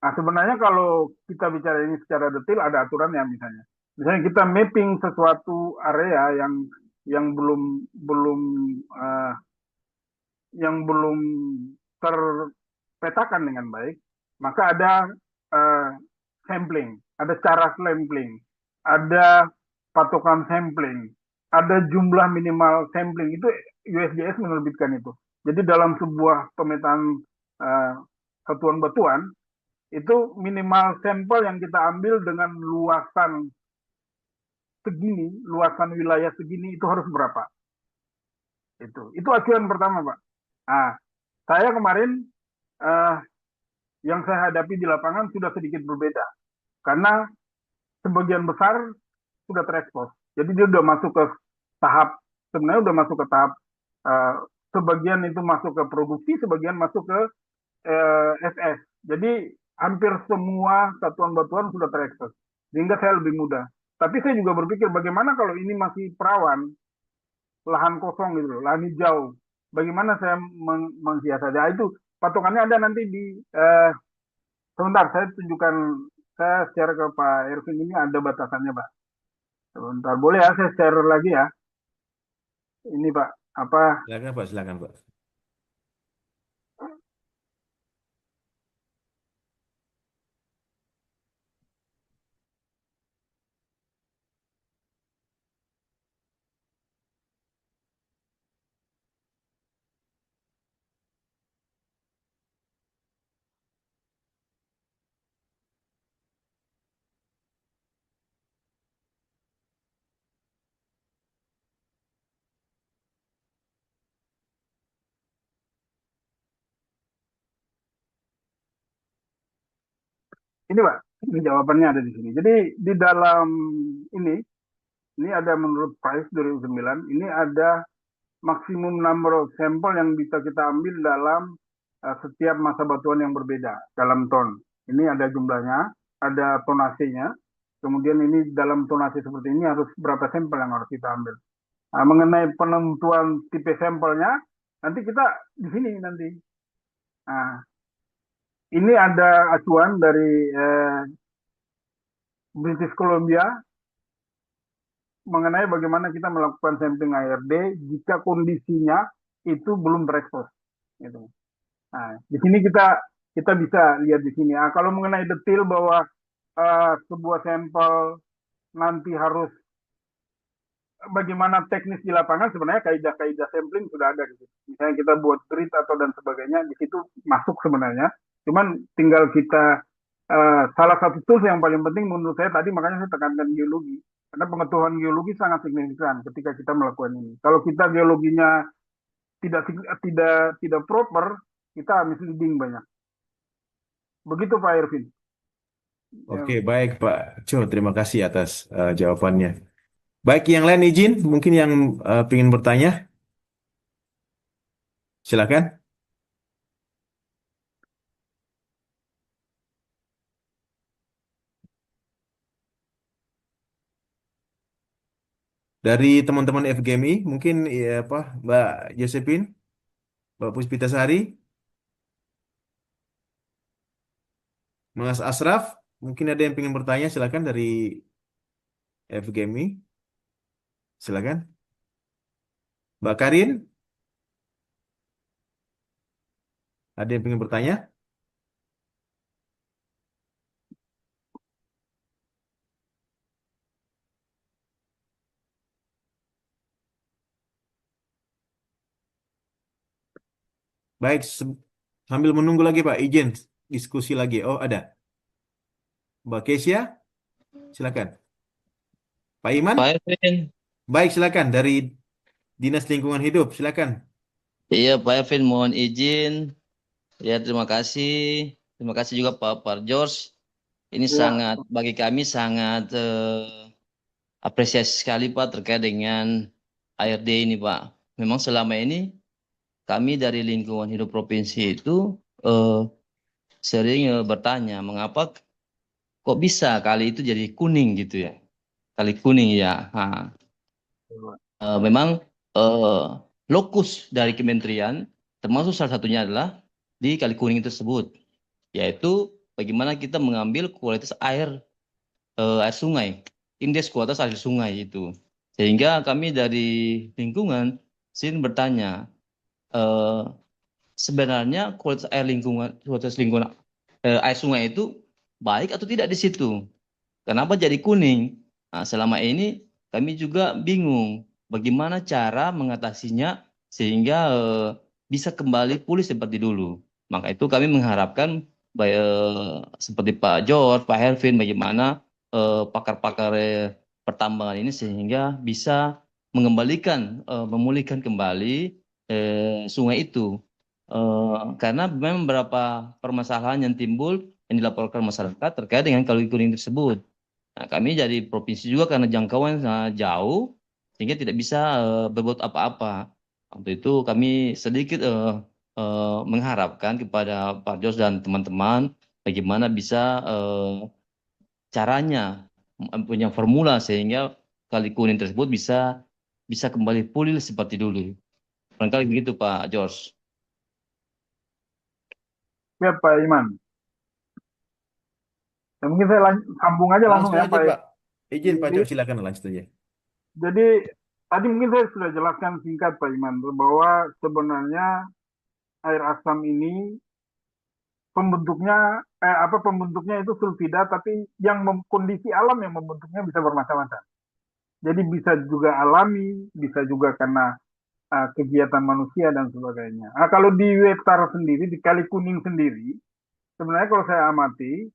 Nah, sebenarnya kalau kita bicara ini secara detail ada aturannya misalnya. Misalnya kita mapping sesuatu area yang belum belum eh, yang belum terpetakan dengan baik, maka ada eh, sampling, ada cara sampling, ada patokan sampling, ada jumlah minimal sampling. Itu USGS menerbitkan itu. Jadi dalam sebuah pemetaan uh, satuan batuan, itu minimal sampel yang kita ambil dengan luasan segini, luasan wilayah segini itu harus berapa? Itu acuan pertama, Pak. Nah, saya kemarin uh, yang saya hadapi di lapangan sudah sedikit berbeda karena sebagian besar sudah terekspos. Jadi dia sudah masuk ke tahap, sebenarnya sudah masuk ke tahap, uh, sebagian itu masuk ke produksi, sebagian masuk ke SS. Jadi hampir semua satuan batuan sudah terekspos. Sehingga saya lebih mudah. Tapi saya juga berpikir bagaimana kalau ini masih perawan, lahan kosong gitu loh, lahan hijau. Bagaimana saya menghiasnya? Itu patokannya ada nanti di sebentar saya tunjukkan, saya share ke Pak Ervin, ini ada batasannya Pak. Sebentar, boleh ya saya share lagi ya. Ini Pak, apa?
Silakan Pak, silakan Pak.
Ini Pak, ini jawabannya ada di sini. Jadi di dalam ini, ini ada menurut Price 2009, ini ada maksimum number of sampel yang bisa kita ambil dalam setiap masa batuan yang berbeda dalam ton. Ini ada jumlahnya, ada tonasinya. Kemudian ini dalam tonasi seperti ini harus berapa sampel yang harus kita ambil. Nah, mengenai penentuan tipe sampelnya, nanti kita di sini nanti. Nah, ini ada acuan dari British Columbia mengenai bagaimana kita melakukan sampling ARD jika kondisinya itu belum terekspos. Gitu. Nah, di sini kita bisa lihat di sini. Nah, kalau mengenai detail bahwa sebuah sampel nanti harus bagaimana teknis di lapangan, sebenarnya kaidah-kaidah sampling sudah ada di situ. Misalnya kita buat grid atau dan sebagainya, di situ masuk sebenarnya. Cuman tinggal kita salah satu tools yang paling penting menurut saya tadi, makanya saya tekankan geologi. Karena pengetahuan geologi sangat signifikan ketika kita melakukan ini. Kalau kita geologinya tidak tidak tidak proper, kita misleading banyak. Begitu Pak Irvin.
Oke, baik Pak Jo, terima kasih atas jawabannya. Baik, yang lain izin, mungkin yang ingin bertanya, silakan. Dari teman-teman FGMI, mungkin ya apa, Mbak Josephine, Mbak Puspitasari, Mas Asraf, mungkin ada yang ingin bertanya, silakan dari FGMI, silakan. Mbak Karin, ada yang ingin bertanya? Baik, sambil menunggu lagi Pak, izin diskusi lagi. Oh, ada. Mbak Kesia, silakan. Pak Iman,
Pak Ervin,
baik silakan dari Dinas Lingkungan Hidup, silakan.
iya Pak Ervin mohon izin. Ya terima kasih. Terima kasih juga Pak George. Ini
Ya,
sangat bagi kami sangat apresiasi sekali Pak terkait dengan ARD ini Pak. Memang selama ini kami dari lingkungan hidup provinsi itu sering bertanya mengapa kok bisa kali itu jadi kuning gitu ya. Kali kuning ya. Nah, memang eh, lokus dari kementerian termasuk salah satunya adalah di Kali Kuning tersebut, yaitu bagaimana kita mengambil kualitas air sungai, indeks kualitas air sungai itu. Sehingga kami dari lingkungan sering bertanya, eh, sebenarnya kualitas lingkungan air sungai itu baik atau tidak di situ? Kenapa jadi kuning? Nah, selama ini kami juga bingung bagaimana cara mengatasinya sehingga bisa kembali pulih seperti dulu. Maka itu kami mengharapkan seperti Pak George, Pak Hervin, bagaimana pakar-pakar pertambangan ini sehingga bisa memulihkan kembali sungai itu. Karena memang beberapa permasalahan yang timbul yang dilaporkan masyarakat terkait dengan Kali Kuning tersebut. Nah, kami dari provinsi juga karena jangkauan sangat jauh sehingga tidak bisa berbuat apa-apa. Waktu itu kami sedikit mengharapkan kepada Pak Jos dan teman-teman bagaimana bisa caranya punya formula sehingga Kali Kuning tersebut bisa kembali pulih seperti dulu. Barangkali begitu Pak Jos.
ya Pak Iman. Ya, mungkin saya sambung aja langsung
Langsung
ya
aja
Pak.
Pak. Izin Pak
Jadi,
Jo, silakan lanjut aja.
jadi tadi mungkin saya sudah jelaskan singkat Pak Iman bahwa sebenarnya air asam ini pembentuknya itu sulfida, tapi kondisi alam yang membentuknya bisa bermacam-macam. Jadi bisa juga alami, bisa juga karena kegiatan manusia dan sebagainya. Nah, kalau di Wetar sendiri, di Kali Kuning sendiri, sebenarnya kalau saya amati,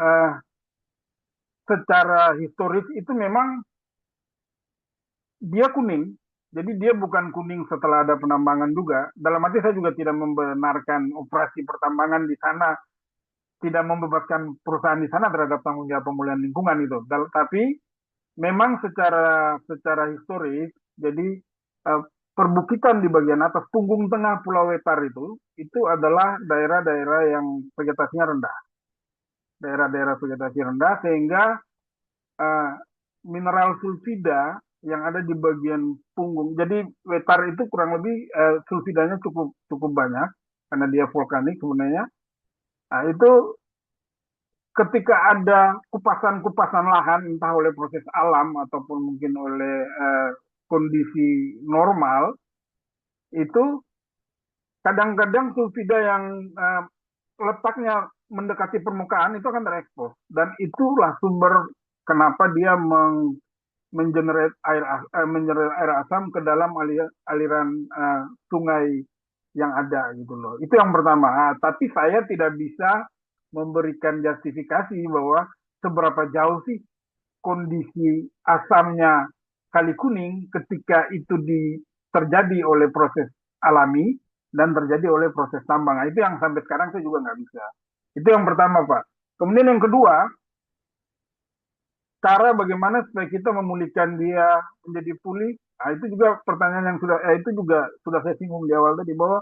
uh, secara historis itu memang dia kuning. Jadi dia bukan kuning setelah ada penambangan juga. Dalam arti saya juga tidak membenarkan operasi pertambangan di sana, tidak membebaskan perusahaan di sana terhadap tanggung jawab pemulihan lingkungan itu. Tapi memang secara historis, jadi eh, perbukitan di bagian atas punggung tengah Pulau Wetar itu adalah daerah-daerah yang vegetasinya rendah, daerah-daerah vegetasi rendah sehingga eh, mineral sulfida yang ada di bagian punggung. Jadi Wetar itu kurang lebih sulfidanya cukup cukup banyak karena dia vulkanik sebenarnya. Nah, itu ketika ada kupasan-kupasan lahan entah oleh proses alam ataupun mungkin oleh kondisi normal itu kadang-kadang sulfida yang letaknya mendekati permukaan itu akan terekspos dan itulah sumber kenapa dia mengenerate air asam ke dalam aliran sungai yang ada gitu loh. Itu yang pertama. Nah, tapi saya tidak bisa memberikan justifikasi bahwa seberapa jauh sih kondisi asamnya Kali Kuning ketika itu terjadi oleh proses alami dan terjadi oleh proses tambang. Nah, itu yang sampai sekarang saya juga nggak bisa. Itu yang pertama, Pak. Kemudian yang kedua, cara bagaimana supaya kita memulihkan dia menjadi pulih. Nah, itu juga pertanyaan yang sudah saya singgung di awal tadi bahwa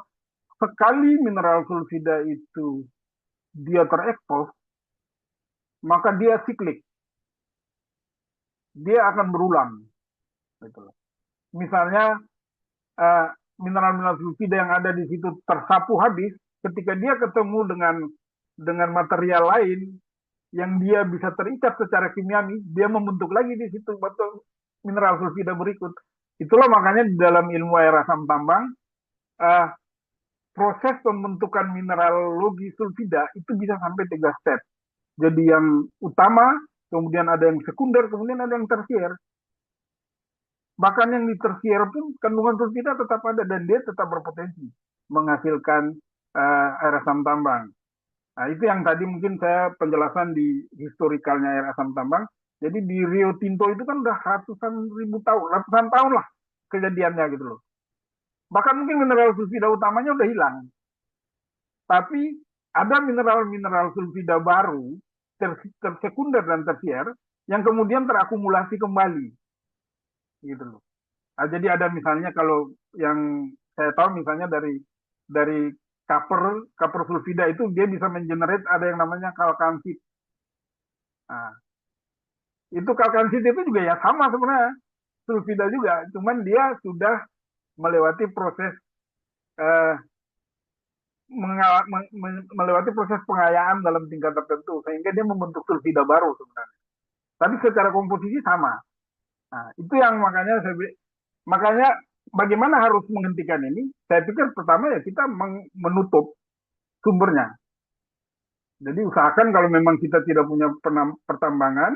sekali mineral sulfida itu dia terekspos, maka dia siklik. Dia akan berulang. Gitu. Misalnya mineral-mineral sulfida yang ada di situ tersapu habis, ketika dia ketemu dengan material lain yang dia bisa terikat secara kimiawi, dia membentuk lagi di situ batu mineral sulfida berikut. Itulah makanya di dalam ilmu air asam tambang, eh, proses pembentukan mineralogi sulfida itu bisa sampai 3 step. Jadi yang utama, kemudian ada yang sekunder, kemudian ada yang tersier. Bahkan yang di tersier pun kandungan sulfida tetap ada dan dia tetap berpotensi menghasilkan air asam tambang. Nah, itu yang tadi mungkin saya penjelasan di historikalnya air asam tambang. Jadi di Rio Tinto itu kan udah ratusan tahun lah kejadiannya gitu loh. Bahkan mungkin mineral sulfida utamanya udah hilang. Tapi ada mineral-mineral sulfida baru, tersekunder dan tersier, yang kemudian terakumulasi kembali. Gitu loh. Nah, jadi ada misalnya kalau yang saya tahu misalnya dari copper sulfida itu dia bisa mengenerate ada yang namanya kalkansit. Nah, itu kalkansit itu juga ya sama sebenarnya sulfida juga, cuman dia sudah melewati proses eh, melewati proses pengayaan dalam tingkat tertentu sehingga dia membentuk sulfida baru sebenarnya. Tapi secara komposisi sama. Nah, itu yang makanya bagaimana harus menghentikan ini? Saya pikir pertama ya kita menutup sumbernya. Jadi usahakan kalau memang kita tidak punya pertambangan,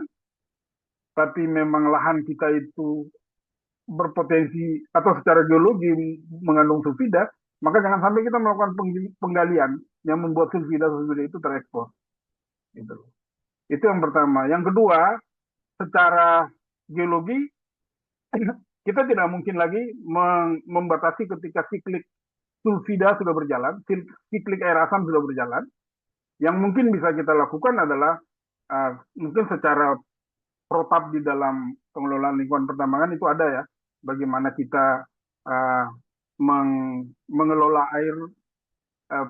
tapi memang lahan kita itu berpotensi atau secara geologi mengandung sulfida, maka jangan sampai kita melakukan penggalian yang membuat sulfida itu terekspos. Gitu. Itu yang pertama. Yang kedua, secara geologi kita tidak mungkin lagi membatasi ketika siklik sulfida sudah berjalan, siklik air asam sudah berjalan. Yang mungkin bisa kita lakukan adalah mungkin secara protap di dalam pengelolaan lingkungan pertambangan itu ada ya, bagaimana kita mengelola air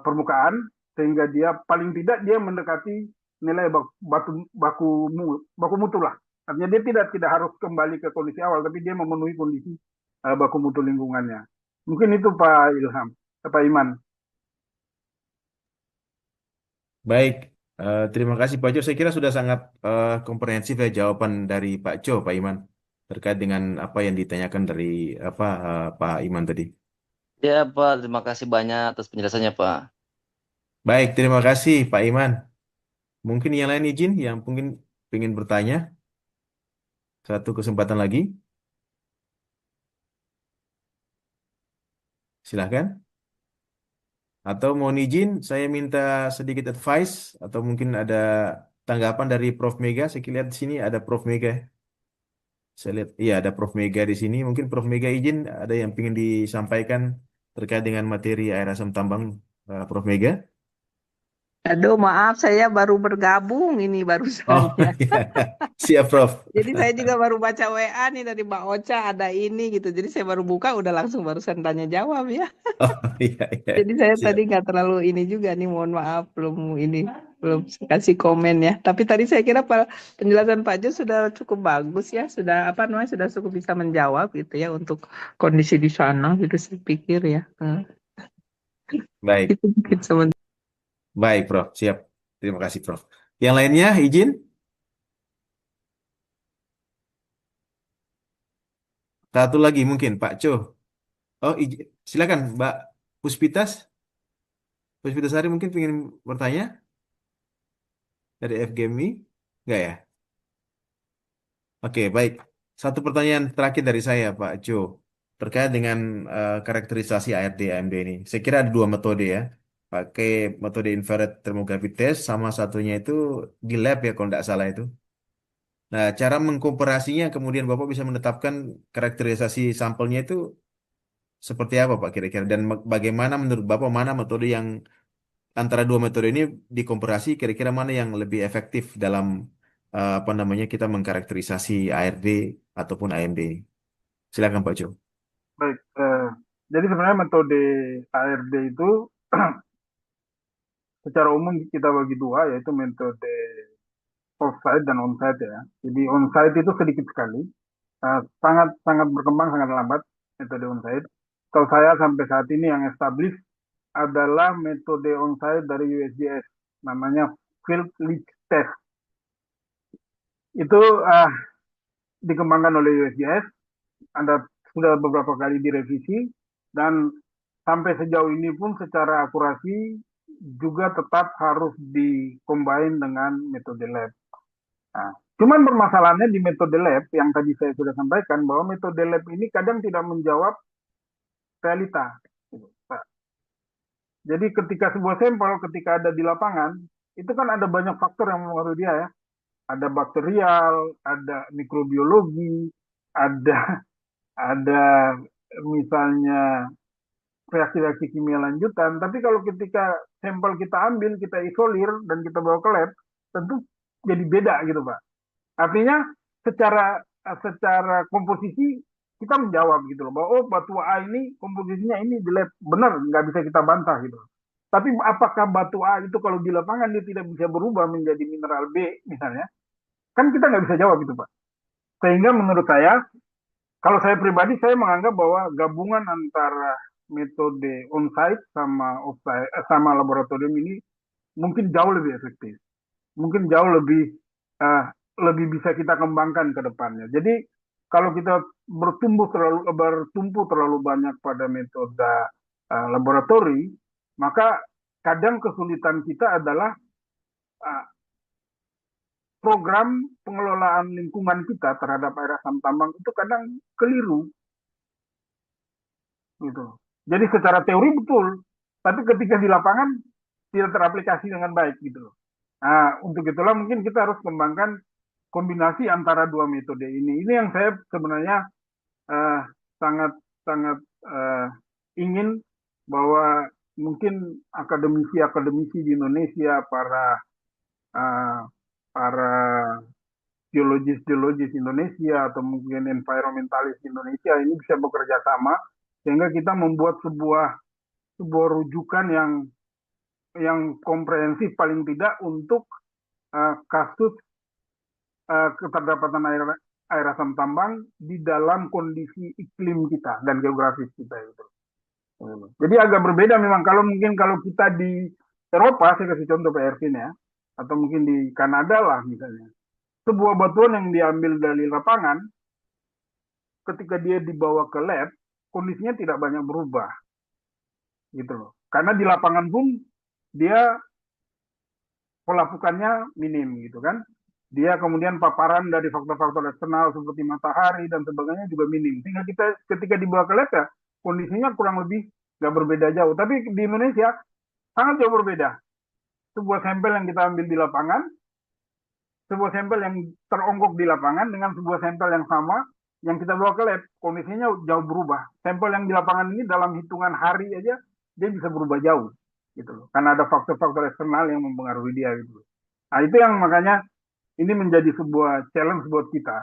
permukaan sehingga dia paling tidak dia mendekati nilai baku mutu lah. Artinya dia tidak harus kembali ke kondisi awal, tapi dia memenuhi kondisi baku mutu lingkungannya. Mungkin itu Pak Ilham, Pak Iman.
Baik, terima kasih Pak Jo. Saya kira sudah sangat komprehensif ya jawaban dari Pak Jo, Pak Iman, terkait dengan apa yang ditanyakan dari Pak Iman tadi.
Ya, Pak, terima kasih banyak atas penjelasannya, Pak.
Baik, terima kasih Pak Iman. Mungkin yang lain izin yang mungkin ingin bertanya. Satu kesempatan lagi. Silahkan. Atau mohon izin, saya minta sedikit advice atau mungkin ada tanggapan dari Prof. Mega. Saya lihat di sini ada Prof. Mega. Saya lihat, iya ada Prof. Mega di sini. Mungkin Prof. Mega izin ada yang ingin disampaikan terkait dengan materi air asam tambang, Prof. Mega.
Aduh, maaf, saya baru bergabung ini barusan
Oh,
ya.
iya. Siap, Prof.
Jadi saya juga baru baca WA nih dari Mbak Ocha ada ini gitu. Jadi saya baru buka udah langsung barusan tanya jawab ya.
Oh, iya, iya.
Jadi saya
Siap.
tadi nggak terlalu ini juga nih, mohon maaf belum kasih komen ya. Tapi tadi saya kira penjelasan Pak Jo sudah cukup bagus ya, sudah sudah cukup bisa menjawab gitu ya untuk kondisi di sana gitu saya pikir ya.
Baik,
Itu mungkin sementara.
baik, Prof. Siap. Terima kasih, Prof. Yang lainnya izin. Satu lagi mungkin Pak Jo. Oh, silakan Mbak Puspitas. Puspitasari mungkin ingin bertanya dari FGMI? Enggak ya? Oke, baik. Satu pertanyaan terakhir dari saya, Pak Jo. Terkait dengan karakterisasi ARD AMD ini. Saya kira ada dua metode ya. Pakai metode infrared thermography test, sama satunya itu di lab ya kalau tidak salah itu. Nah, cara mengkomparasinya kemudian Bapak bisa menetapkan karakterisasi sampelnya itu seperti apa Pak kira-kira? Dan bagaimana menurut Bapak mana metode yang antara dua metode ini dikomparasi kira-kira mana yang lebih efektif dalam kita mengkarakterisasi ARD ataupun AMD? Silakan Pak Jo.
Baik, jadi sebenarnya metode ARD itu secara umum kita bagi dua, yaitu metode off-site dan on-site ya. Jadi on-site itu sedikit sekali, sangat berkembang, sangat lambat metode on-site. Kalau saya sampai saat ini yang established adalah metode on-site dari USGS, namanya Field Leak Test. Itu dikembangkan oleh USGS, ada sudah beberapa kali direvisi dan sampai sejauh ini pun secara akurasi juga tetap harus dikombin dengan metode lab. Nah, cuman permasalahannya di metode lab yang tadi saya sudah sampaikan bahwa metode lab ini kadang tidak menjawab realita. Gitu, Pak. Jadi ketika sebuah sampel ketika ada di lapangan itu kan ada banyak faktor yang mempengaruhi dia ya. Ada bakterial, ada mikrobiologi, ada ada misalnya reaksi-reaksi kimia lanjutan. Tapi kalau ketika sampel kita ambil, kita isolir dan kita bawa ke lab, tentu jadi beda gitu Pak. Artinya secara secara komposisi kita menjawab gitu loh bahwa oh batu A ini komposisinya ini di lab benar nggak bisa kita bantah gitu. Tapi apakah batu A itu kalau di lapangan dia tidak bisa berubah menjadi mineral B misalnya? Kan kita nggak bisa jawab itu Pak. Sehingga menurut saya kalau saya pribadi saya menganggap bahwa gabungan antara metode on-site sama off-site sama laboratorium ini mungkin jauh lebih efektif, mungkin jauh eh, lebih bisa kita kembangkan ke depannya. Jadi kalau kita bertumpu terlalu banyak pada metode laboratori, maka kadang kesulitan kita adalah eh, program pengelolaan lingkungan kita terhadap air asam tambang itu kadang keliru gitu. Jadi secara teori betul, tapi ketika di lapangan tidak teraplikasi dengan baik gitu loh. Nah, untuk itulah mungkin kita harus kembangkan kombinasi antara dua metode ini. Ini yang saya sebenarnya eh, sangat sangat ingin bahwa mungkin akademisi-akademisi di Indonesia, eh, para geologis Indonesia atau mungkin environmentalis Indonesia ini bisa bekerja sama sehingga kita membuat sebuah rujukan yang komprehensif paling tidak untuk kasus keterlambatan air asam tambang di dalam kondisi iklim kita dan geografis kita itu. Jadi agak berbeda memang kalau kita di Eropa, saya kasih contoh Pak Ervin ya, atau mungkin di Kanada lah misalnya. Sebuah batuan yang diambil dari lapangan, ketika dia dibawa ke lab, kondisinya tidak banyak berubah, gitu loh. Karena di lapangan pun dia pelapukannya minim, gitu kan. Dia kemudian paparan dari faktor-faktor eksternal seperti matahari dan sebagainya juga minim. Sehingga kita ketika dibawa ke lab ya, kondisinya kurang lebih nggak berbeda jauh. Tapi di Indonesia sangat jauh berbeda. Sebuah sampel yang kita ambil di lapangan, sebuah sampel yang teronggok di lapangan dengan sebuah sampel yang sama yang kita bawa ke lab, kondisinya jauh berubah. Sampel yang di lapangan ini dalam hitungan hari aja dia bisa berubah jauh, gitu loh. Karena ada faktor-faktor eksternal yang mempengaruhi dia, gitu loh. Nah itu yang makanya ini menjadi sebuah challenge buat kita,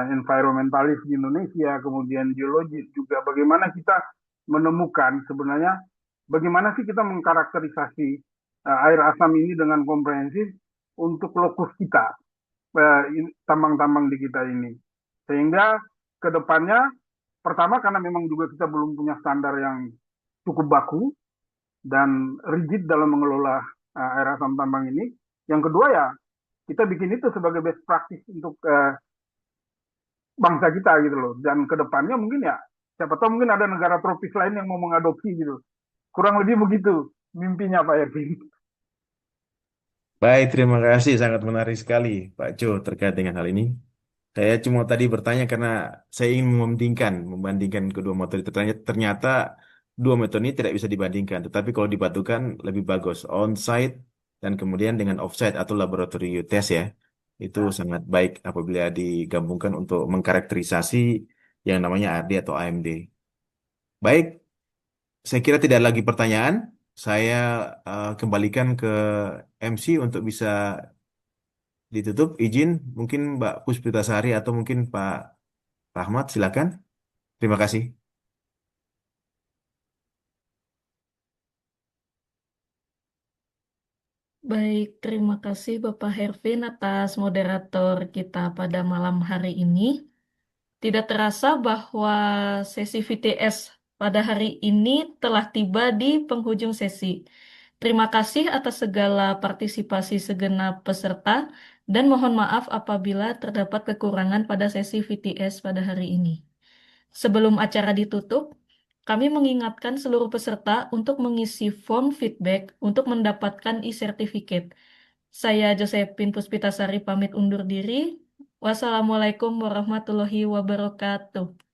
environmentalis di Indonesia, kemudian geologis juga. Bagaimana kita menemukan sebenarnya bagaimana sih kita mengkarakterisasi air asam ini dengan komprehensif untuk lokus kita, tambang-tambang di kita ini. Sehingga ke depannya, pertama karena memang juga kita belum punya standar yang cukup baku dan rigid dalam mengelola air asam tambang ini. Yang kedua ya, kita bikin itu sebagai best practice untuk bangsa kita gitu loh. Dan ke depannya mungkin ya, siapa tahu mungkin ada negara tropis lain yang mau mengadopsi gitu. Kurang lebih begitu mimpinya Pak Ervin.
Baik, terima kasih. Sangat menarik sekali, Pak Jo, terkait dengan hal ini. Saya cuma tadi bertanya karena saya ingin membandingkan kedua metode. Ternyata dua metode ini tidak bisa dibandingkan. Tetapi kalau dibatukan lebih bagus on-site dan kemudian dengan off-site atau laboratory test ya. Itu sangat baik apabila digabungkan untuk mengkarakterisasi yang namanya ARD atau AMD. Baik, saya kira tidak lagi pertanyaan. Saya kembalikan ke MC untuk bisa ditutup. Izin mungkin Mbak Puspitasari atau mungkin Pak Rahmat, silakan. Terima kasih.
Baik, terima kasih Bapak Hervin atas moderator kita pada malam hari ini. Tidak terasa bahwa sesi VTS pada hari ini telah tiba di penghujung sesi. Terima kasih atas segala partisipasi segenap peserta dan mohon maaf apabila terdapat kekurangan pada sesi VTS pada hari ini. Sebelum acara ditutup, kami mengingatkan seluruh peserta untuk mengisi form feedback untuk mendapatkan e-certificate. Saya Josephine Puspitasari pamit undur diri. Wassalamualaikum warahmatullahi wabarakatuh.